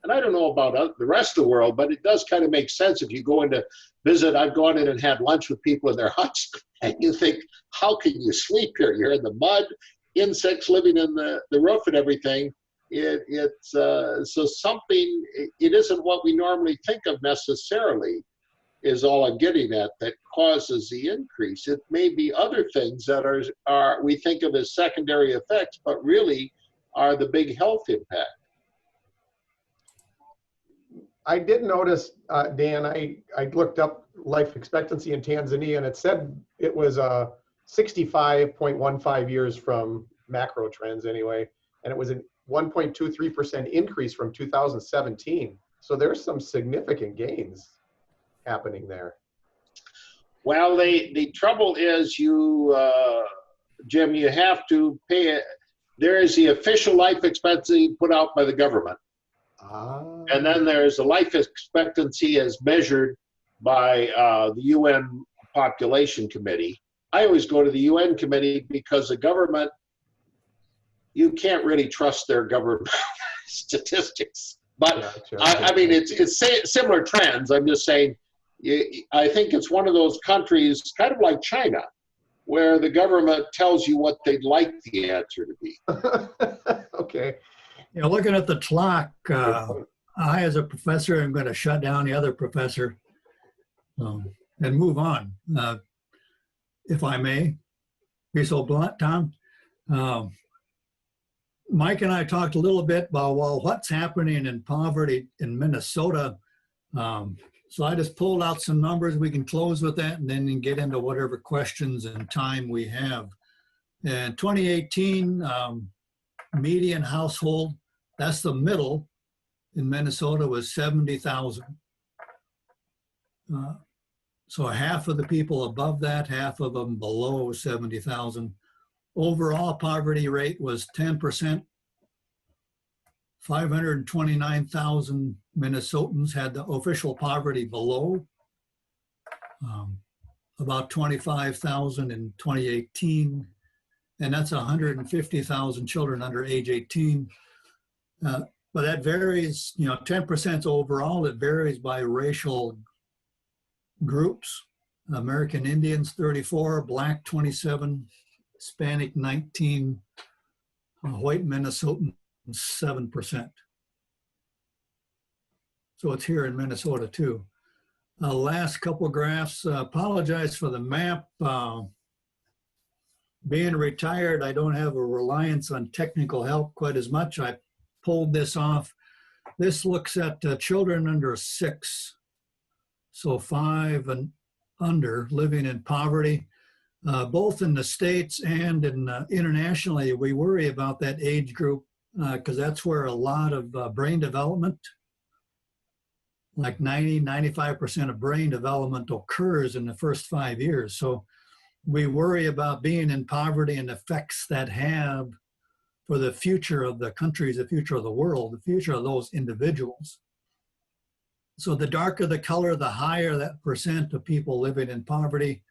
And I don't know about the rest of the world, but it does kind of make sense if you go in to visit. I've gone in and had lunch with people in their huts, and you think, how can you sleep here? You're in the mud, insects living in the roof and everything. It's so something, it isn't what we normally think of necessarily, is all I'm getting at, that causes the increase. It may be other things that are we think of as secondary effects, but really are the big health impact. I did notice, Dan, I looked up life expectancy in Tanzania, and it said it was 65.15 years from macro trends anyway, and it was a 1.23% increase from 2017. So there's some significant gains happening there. Well, the trouble is, Jim, you have to pay it. There is the official life expectancy put out by the government. And then there's the life expectancy as measured by the UN Population Committee. I always go to the UN committee because the government, you can't really trust their government statistics. But I mean, it's similar trends. I'm just saying, I think it's one of those countries, kind of like China, where the government tells you what they'd like the answer to be. Okay. You know, looking at the clock, I, as a professor, am going to shut down the other professor and move on, if I may be so blunt, Tom. Mike and I talked a little bit about, well, what's happening in poverty in Minnesota. So I just pulled out some numbers. We can close with that and then get into whatever questions and time we have. In 2018, median household, that's the middle in Minnesota, was 70,000. So half of the people above that, half of them below 70,000. Overall poverty rate was 10%. 529,000 Minnesotans had the official poverty below. About 25,000 in 2018. And that's 150,000 children under age 18. But that varies, 10% overall. It varies by racial groups. American Indians, 34, Black, 27, Hispanic, 19, white Minnesotan, 7%. So it's here in Minnesota too. Last couple of graphs, apologize for the map. Being retired, I don't have a reliance on technical help quite as much. I pulled this off. This looks at children under 6, so 5 and under, living in poverty. Both in the States and internationally, we worry about that age group because that's where a lot of brain development, a like 95% of brain development occurs in the first 5 years. So we worry about being in poverty and the effects that have for the future of the countries, the future of the world, the future of those individuals. So the darker the color, the higher that percent of people living in poverty.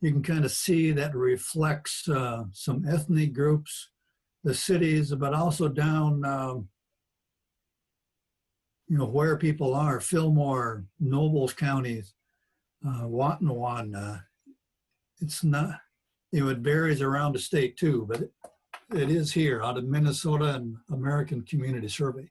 You can kind of see that reflects some ethnic groups, the cities, but also down, where people are, Fillmore, Nobles counties, Watonwan. It's not, it varies around the state too, but it is here out of Minnesota and American Community Survey.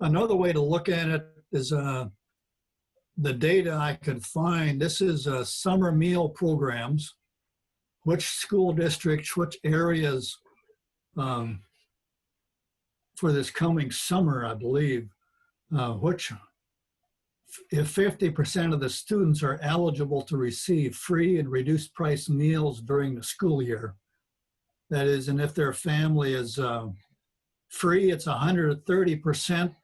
Another way to look at it is the data I could find. This is summer meal programs, which school districts, which areas for this coming summer, I believe, which if 50% of the students are eligible to receive free and reduced price meals during the school year, that is, and if their family is free, it's 130%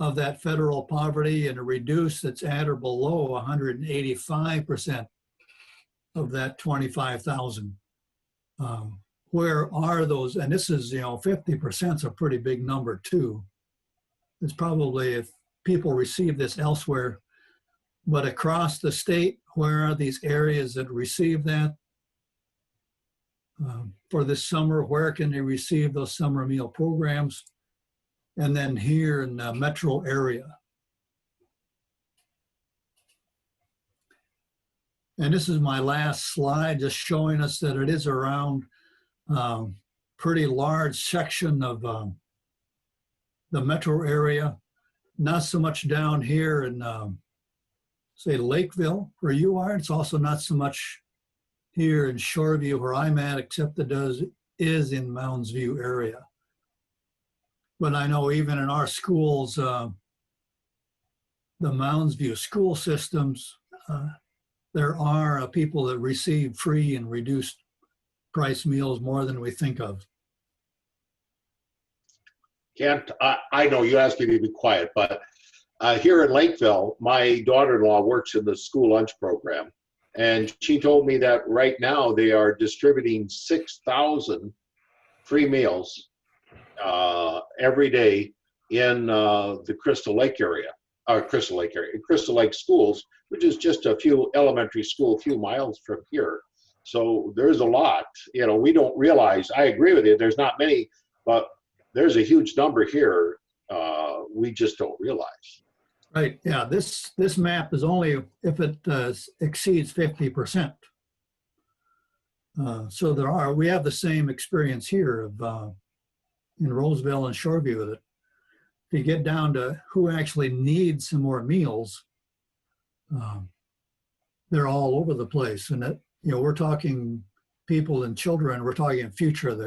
of that federal poverty, and a reduced, it's at or below 185% of that 25,000. Where are those? And this is, 50% is a pretty big number too. It's probably if people receive this elsewhere, but across the state, where are these areas that receive that? For this summer, where can they receive those summer meal programs? And then here in the metro area. And this is my last slide, just showing us that it is around pretty large section of the metro area. Not so much down here in, say, Lakeville, where you are. It's also not so much here in Shoreview, where I'm at, except it is in Mounds View area. But I know even in our schools, the Mounds View school systems, there are people that receive free and reduced price meals more than we think of. Kent, I know you asked me to be quiet, but here in Lakeville, my daughter-in-law works in the school lunch program. And she told me that right now they are distributing 6,000 free meals every day in the Crystal Lake schools, which is just a few elementary school, a few miles from here. So there's a lot, we don't realize. I agree with you, there's not many, but there's a huge number here. We just don't realize. Right, yeah, this map is only if it exceeds 50%. So we have the same experience here of in Roseville and Shoreview with it. If you get down to who actually needs some more meals, they're all over the place. And that, we're talking people and children, we're talking future of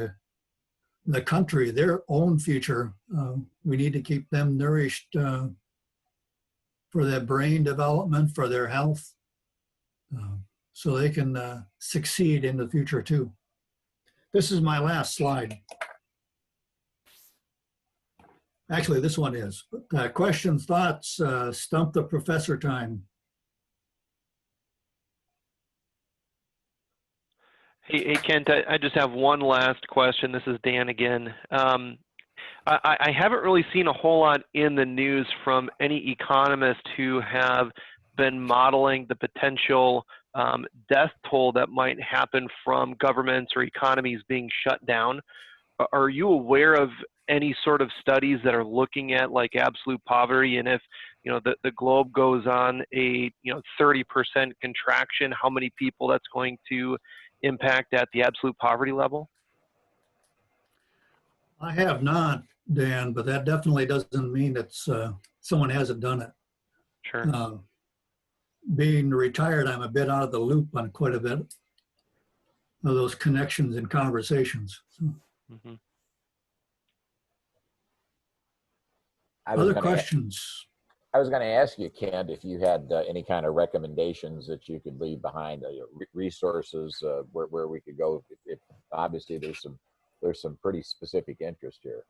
the country, their own future. We need to keep them nourished for their brain development, for their health, so they can succeed in the future too. This is my last slide. Actually, this one is. Questions, thoughts, stump the professor time. Hey, Kent, I just have one last question. This is Dan again. I haven't really seen a whole lot in the news from any economists who have been modeling the potential death toll that might happen from governments or economies being shut down. Are you aware of any sort of studies that are looking at like absolute poverty, and if the globe goes on a 30% contraction, how many people that's going to impact at the absolute poverty level? I have not, Dan, but that definitely doesn't mean that someone hasn't done it. Sure. Being retired, I'm a bit out of the loop on quite a bit of those connections and conversations. So. Mm-hmm. Other questions? I was going to ask you, Kent, if you had any kind of recommendations that you could leave behind, resources where we could go. If obviously there's some pretty specific interest here.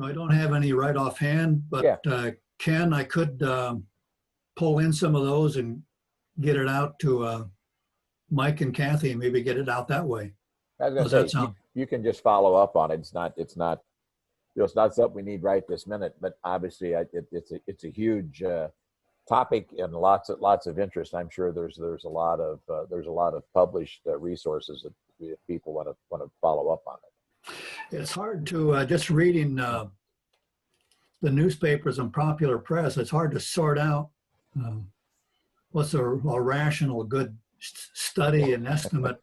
I don't have any right offhand, but Ken, I could pull in some of those and get it out to Mike and Kathy, and maybe get it out that way. I was How's gonna that say, sound? you can just follow up on it. It's not, it's not something we need right this minute, but obviously it's a huge topic and lots of interest. I'm sure there's a lot of published resources that if people want to follow up on it. It's hard to just reading the newspapers and popular press. It's hard to sort out what's a rational, good study and estimate,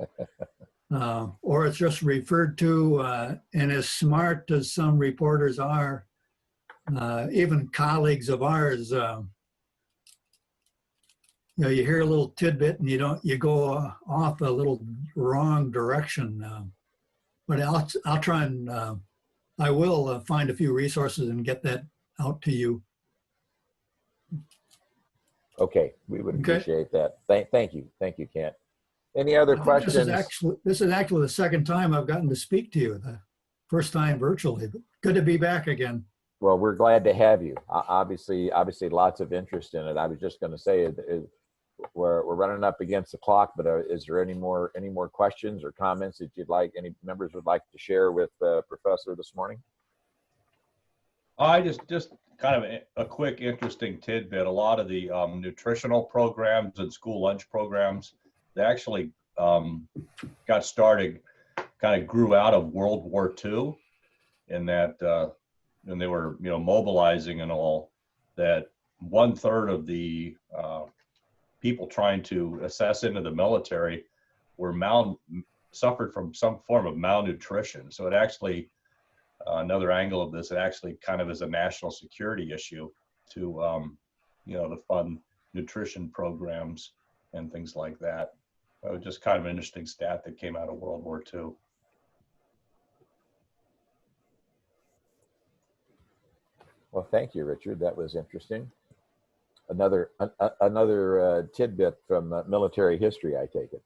or it's just referred to. And as smart as some reporters are, even colleagues of ours, you hear a little tidbit and you go off a little wrong direction. But I'll try and I will find a few resources and get that out to you. Okay, we would appreciate that. Thank you, Kent. Any other questions? This is actually the second time I've gotten to speak to you. The first time virtually, but good to be back again. Well, we're glad to have you. Obviously, lots of interest in it. I was just going to say, we're running up against the clock, but is there any more questions or comments that any members would like to share with Professor this morning? I just kind of a quick interesting tidbit. A lot of the nutritional programs and school lunch programs, they actually got started, kind of grew out of World War II, in that and they were mobilizing and all, that 1/3 of the people trying to assess into the military were suffered from some form of malnutrition. So it actually, another angle of this, it actually kind of is a national security issue to, to fund nutrition programs and things like that. Just kind of an interesting stat that came out of World War II. Well, thank you, Richard. That was interesting. Another tidbit from military history, I take it.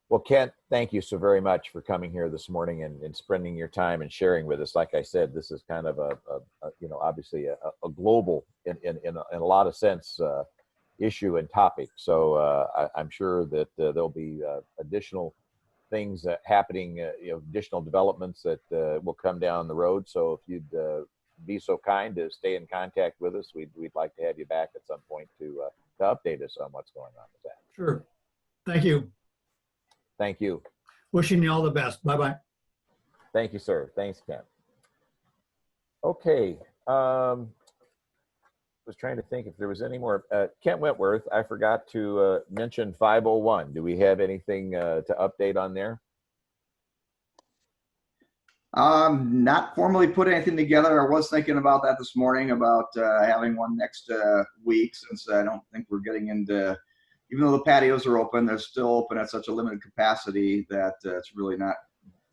Well, Kent, thank you so very much for coming here this morning and spending your time and sharing with us. Like I said, this is kind of obviously a global, in a lot of sense, issue and topic. So I'm sure that there'll be additional things happening, additional developments that will come down the road. So if you'd be so kind to stay in contact with us, we'd like to have you back at some point to update us on what's going on with that. Sure. Thank you. Thank you. Wishing you all the best. Bye-bye. Thank you, sir. Thanks, Kent. Okay. Was trying to think if there was any more. Kent Wentworth, I forgot to mention 501. Do we have anything to update on there? Not formally put anything together. I was thinking about that this morning, about having one next week, since I don't think we're getting into, even though the patios are open, they're still open at such a limited capacity that it's really not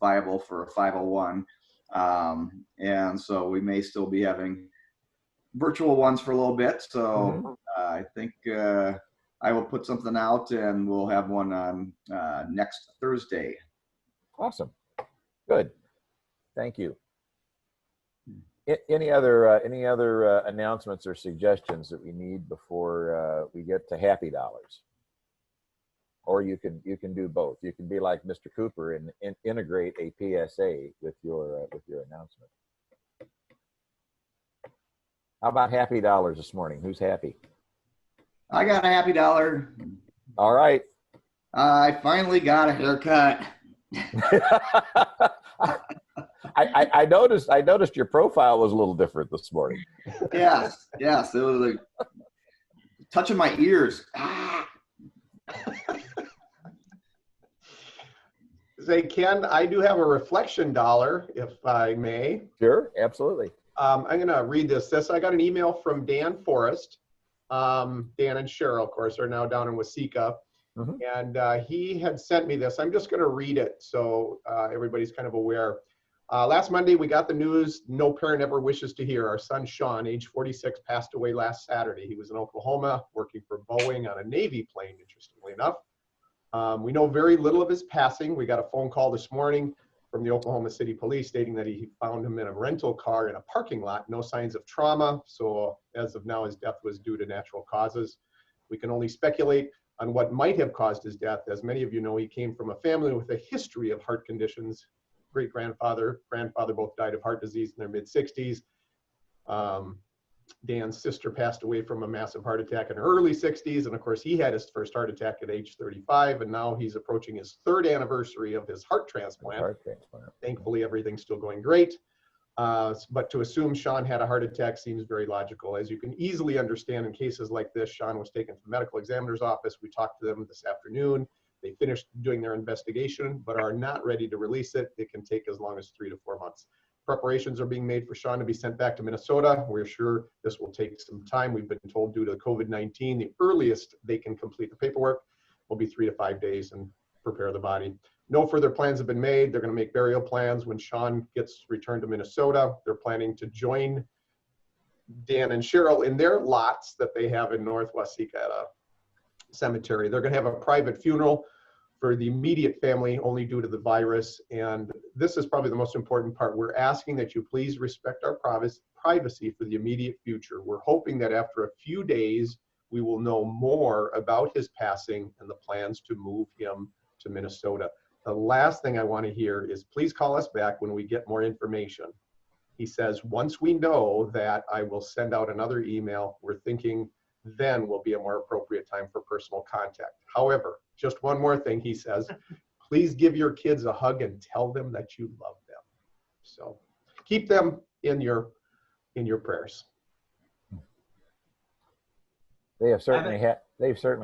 viable for a 501. And so we may still be having virtual ones for a little bit. So I think I will put something out and we'll have one on next Thursday. Awesome. Good. Thank you. Any other announcements or suggestions that we need before we get to happy dollars? Or you can do both. You can be like Mr. Cooper and integrate a PSA with your announcement. How about happy dollars this morning? Who's happy? I got a happy dollar. All right. I finally got a haircut. I noticed your profile was a little different this morning. Yes. It was like touching my ears. Ah. Say, Ken, I do have a reflection dollar, if I may. Sure, absolutely. I'm going to read this. I got an email from Dan Forrest. Dan and Cheryl, of course, are now down in Waseca. And he had sent me this. I'm just going to read it so everybody's kind of aware. Last Monday, we got the news no parent ever wishes to hear. Our son, Sean, age 46, passed away last Saturday. He was in Oklahoma working for Boeing on a Navy plane, interestingly enough. We know very little of his passing. We got a phone call this morning. from the Oklahoma City Police stating that he found him in a rental car in a parking lot, no signs of trauma. So as of now, his death was due to natural causes. We can only speculate on what might have caused his death. As many of you know, he came from a family with a history of heart conditions. Great-grandfather, grandfather both died of heart disease in their mid-60s. Dan's sister passed away from a massive heart attack in her early 60s. And of course, he had his first heart attack at age 35. And now he's approaching his 3rd anniversary of his heart transplant. Thankfully, everything's still going great. But to assume Sean had a heart attack seems very logical. As you can easily understand, in cases like this, Sean was taken to the medical examiner's office. We talked to them this afternoon. They finished doing their investigation, but are not ready to release it. It can take as long as 3 to 4 months. Preparations are being made for Sean to be sent back to Minnesota. We're sure this will take some time. We've been told due to COVID-19, the earliest they can complete the paperwork will be 3 to 5 days and prepare the body. No further plans have been made. They're going to make burial plans when Sean gets returned to Minnesota. They're planning to join Dan and Cheryl in their lots that they have in North Waseca Cemetery. They're going to have a private funeral for the immediate family only due to the virus. And this is probably the most important part. We're asking that you please respect our privacy for the immediate future. We're hoping that after a few days, we will know more about his passing and the plans to move him to Minnesota. The last thing I want to hear is please call us back when we get more information. He says, once we know that, I will send out another email. We're thinking then will be a more appropriate time for personal contact. However, just one more thing, he says, please give your kids a hug and tell them that you love them. So keep them in your prayers. They've certainly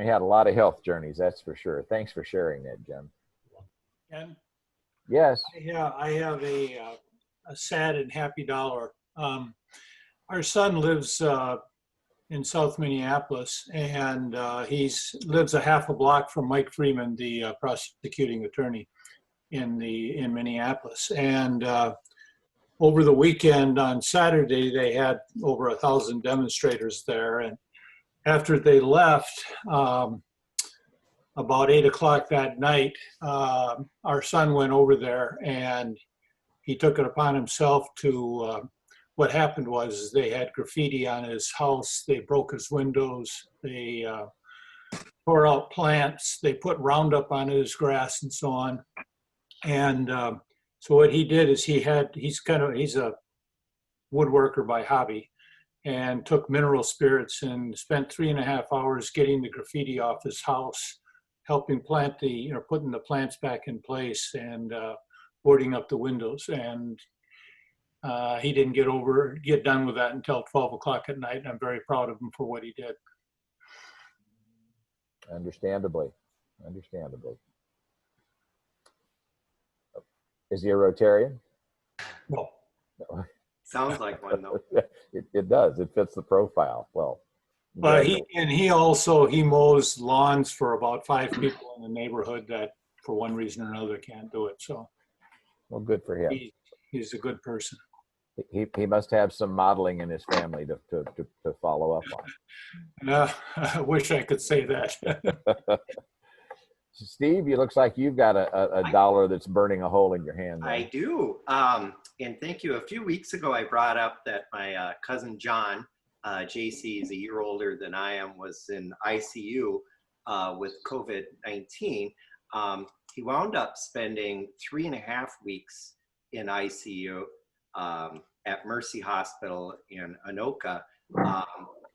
had a lot of health journeys, that's for sure. Thanks for sharing that, Jim. And yes, I have a sad and happy dollar. Our son lives in South Minneapolis, and he lives a half a block from Mike Freeman, the prosecuting attorney in Minneapolis. And over the weekend on Saturday, they had over 1,000 demonstrators there. And after they left, about 8 o'clock that night, our son went over there and he took it upon himself to, what happened was they had graffiti on his house, they broke his windows, they tore out plants, they put Roundup on his grass and so on. And so what he did is he's a woodworker by hobby, and took mineral spirits and spent 3.5 hours getting the graffiti off his house, helping plant putting the plants back in place and boarding up the windows. And he didn't get done with that until 12 o'clock at night. And I'm very proud of him for what he did. understandably. Is he a Rotarian? No. No. Sounds like one though. It does. It fits the profile. Well, But he mows lawns for about 5 people in the neighborhood that for one reason or another can't do it. So well, good for him. He's a good person. He must have some modeling in his family to follow up on. I wish I could say that. Steve, it looks like you've got a dollar that's burning a hole in your hand there. I do. And thank you. A few weeks ago, I brought up that my cousin John, JC is a year older than I am, was in ICU with COVID-19. He wound up spending 3.5 weeks in ICU at Mercy Hospital in Anoka.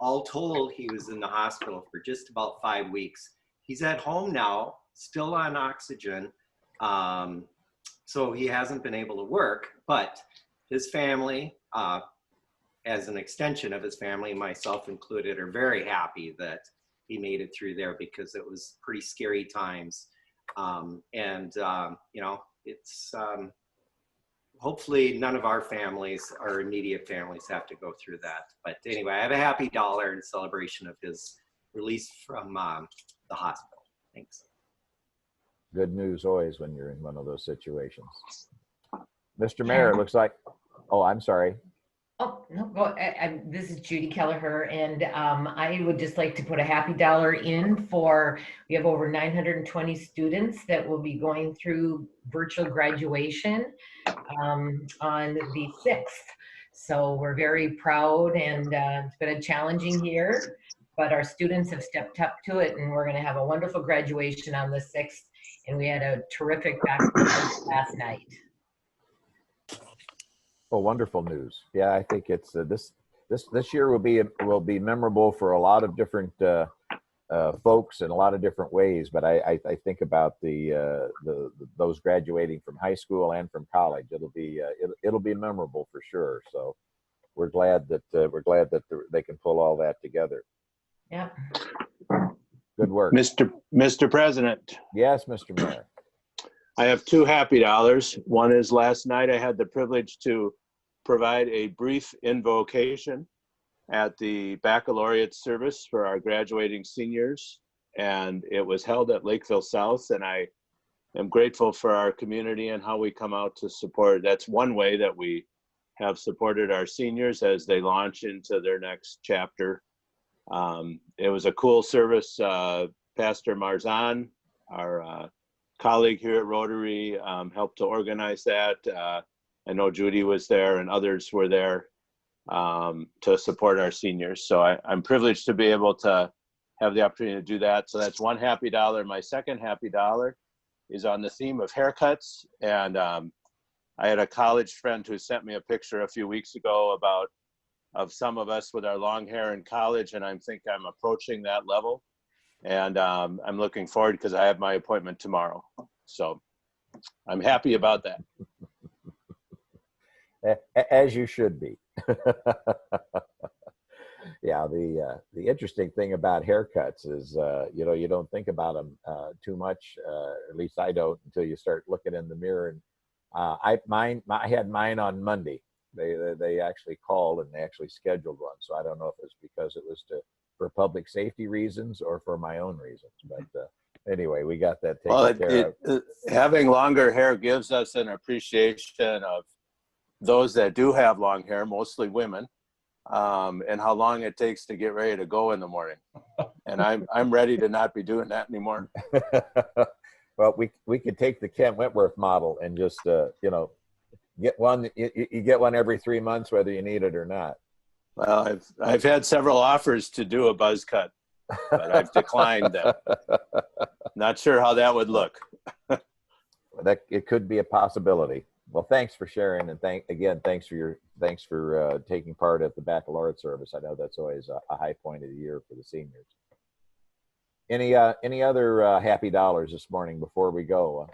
All told, he was in the hospital for just about 5 weeks. He's at home now, still on oxygen. So he hasn't been able to work, but his family, as an extension of his family, myself included, are very happy that he made it through there because it was pretty scary times. It's hopefully none of our families, our immediate families, have to go through that. But anyway, I have a happy dollar in celebration of his release from the hospital. Thanks. Good news always when you're in one of those situations. Mr. Mayor, it looks like, oh, I'm sorry. Oh, no, go. This is Judy Kelleher, and I would just like to put a happy dollar in for, we have over 920 students that will be going through virtual graduation on the 6th. So we're very proud, and it's been a challenging year, but our students have stepped up to it, and we're going to have a wonderful graduation on the 6th. And we had a terrific baccalaureate last night. Well, wonderful news. Yeah, I think it's this year will be memorable for a lot of different folks in a lot of different ways. But I think about those graduating from high school and from college. It'll be memorable for sure. So we're glad that they can pull all that together. Yeah. Good work, Mr. President. Yes, Mr. Mayor. I have two happy dollars. One is last night I had the privilege to provide a brief invocation at the baccalaureate service for our graduating seniors, and it was held at Lakeville South, and I am grateful for our community and how we come out to support. That's one way that we have supported our seniors as they launch into their next chapter. It was a cool service. Pastor Marzan, our colleague here at Rotary, helped to organize that. I know Judy was there and others were there to support our seniors. So I'm privileged to be able to have the opportunity to do that. So that's one happy dollar. My second happy dollar is on the theme of haircuts. And I had a college friend who sent me a picture a few weeks ago of some of us with our long hair in college, and I think I'm approaching that level. And I'm looking forward because I have my appointment tomorrow. So I'm happy about that. As you should be. Yeah, the interesting thing about haircuts is, you don't think about them too much. At least I don't until you start looking in the mirror. And I had mine on Monday. They actually called and they actually scheduled one. So I don't know if it's because it was for public safety reasons or for my own reasons. But anyway, we got that taken care of. Having longer hair gives us an appreciation of those that do have long hair, mostly women, and how long it takes to get ready to go in the morning. And I'm ready to not be doing that anymore. Well, we could take the Kent Whitworth model and just get one. You get one every 3 months, whether you need it or not. Well, I've had several offers to do a buzz cut, but I've declined them. Not sure how that would look. That it could be a possibility. Well, thanks for sharing, and thanks for taking part at the baccalaureate service. I know that's always a high point of the year for the seniors. Any other happy dollars this morning before we go?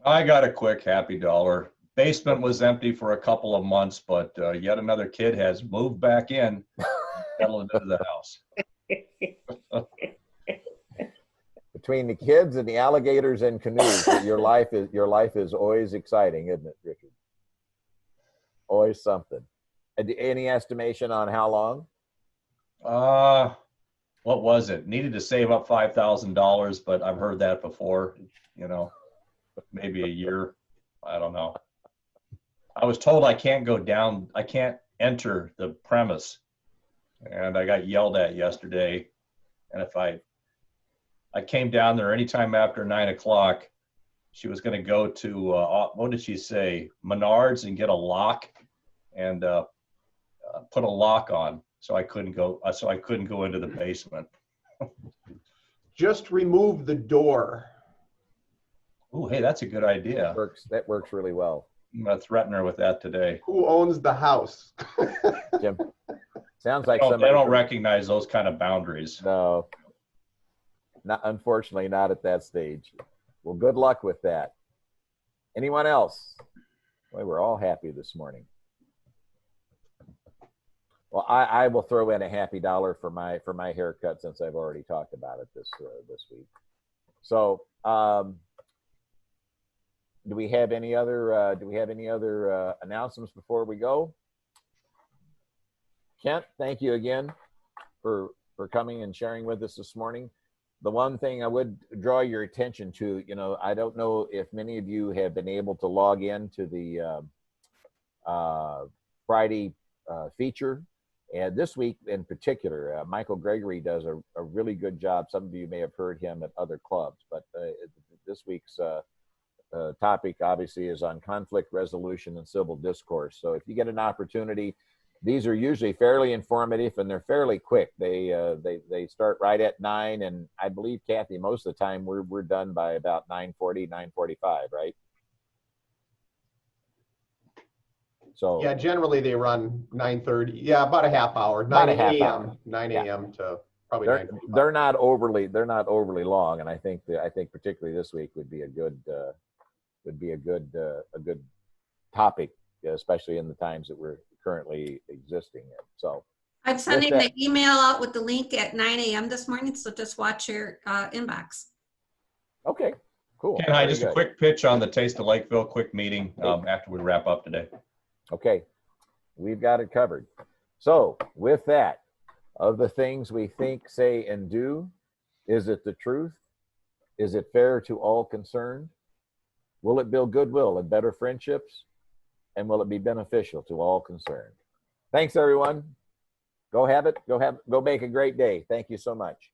I got a quick happy dollar. Basement was empty for a couple of months, but yet another kid has moved back in, settled into the house. Between the kids and the alligators and canoes, your life is always exciting, isn't it, Richard? Always something. Any estimation on how long? What was it? Needed to save up $5,000, but I've heard that before. Maybe a year. I don't know. I was told I can't go down. I can't enter the premise, and I got yelled at yesterday. And if I came down there anytime after 9 o'clock, she was going to go to, what did she say? Menards and get a lock and put a lock on. So I couldn't go into the basement. Just remove the door. Oh, hey, that's a good idea. That works really well. I'm going to threaten her with that today. Who owns the house? Jim, sounds like they don't recognize those kind of boundaries. No. Unfortunately, not at that stage. Well, good luck with that. Anyone else? Boy, we're all happy this morning. Well, I will throw in a happy dollar for my haircut since I've already talked about it this week. So, do we have any other announcements before we go? Kent, thank you again for coming and sharing with us this morning. The one thing I would draw your attention to, I don't know if many of you have been able to log in to the Friday feature. And this week in particular, Michael Gregory does a really good job. Some of you may have heard him at other clubs, but this week's topic obviously is on conflict resolution and civil discourse. So if you get an opportunity, these are usually fairly informative and they're fairly quick. They start right at 9, and I believe, Kathy, most of the time we're done by about 9:40, 9:45, right? So Yeah, generally they run 9:30. Yeah, about a half hour. About 9 a half a.m. hour. 9 Yeah. a.m. to probably they're 9:45. they're not overly long, and I think particularly this week would be a good topic, especially in the times that we're currently existing in. So I'm with sending that, the email out with the link at 9 a.m. this morning, so just watch your inbox. okay, cool. Ken, hi, Very just a good. quick pitch on the Taste of Lakeville quick meeting after we wrap up today. Okay, we've got it covered. So with that, of the things we think, say, and do, is it the truth? Is it fair to all concerned? Will it build goodwill and better friendships? And will it be beneficial to all concerned? Thanks, everyone. Go make a great day. Thank you so much.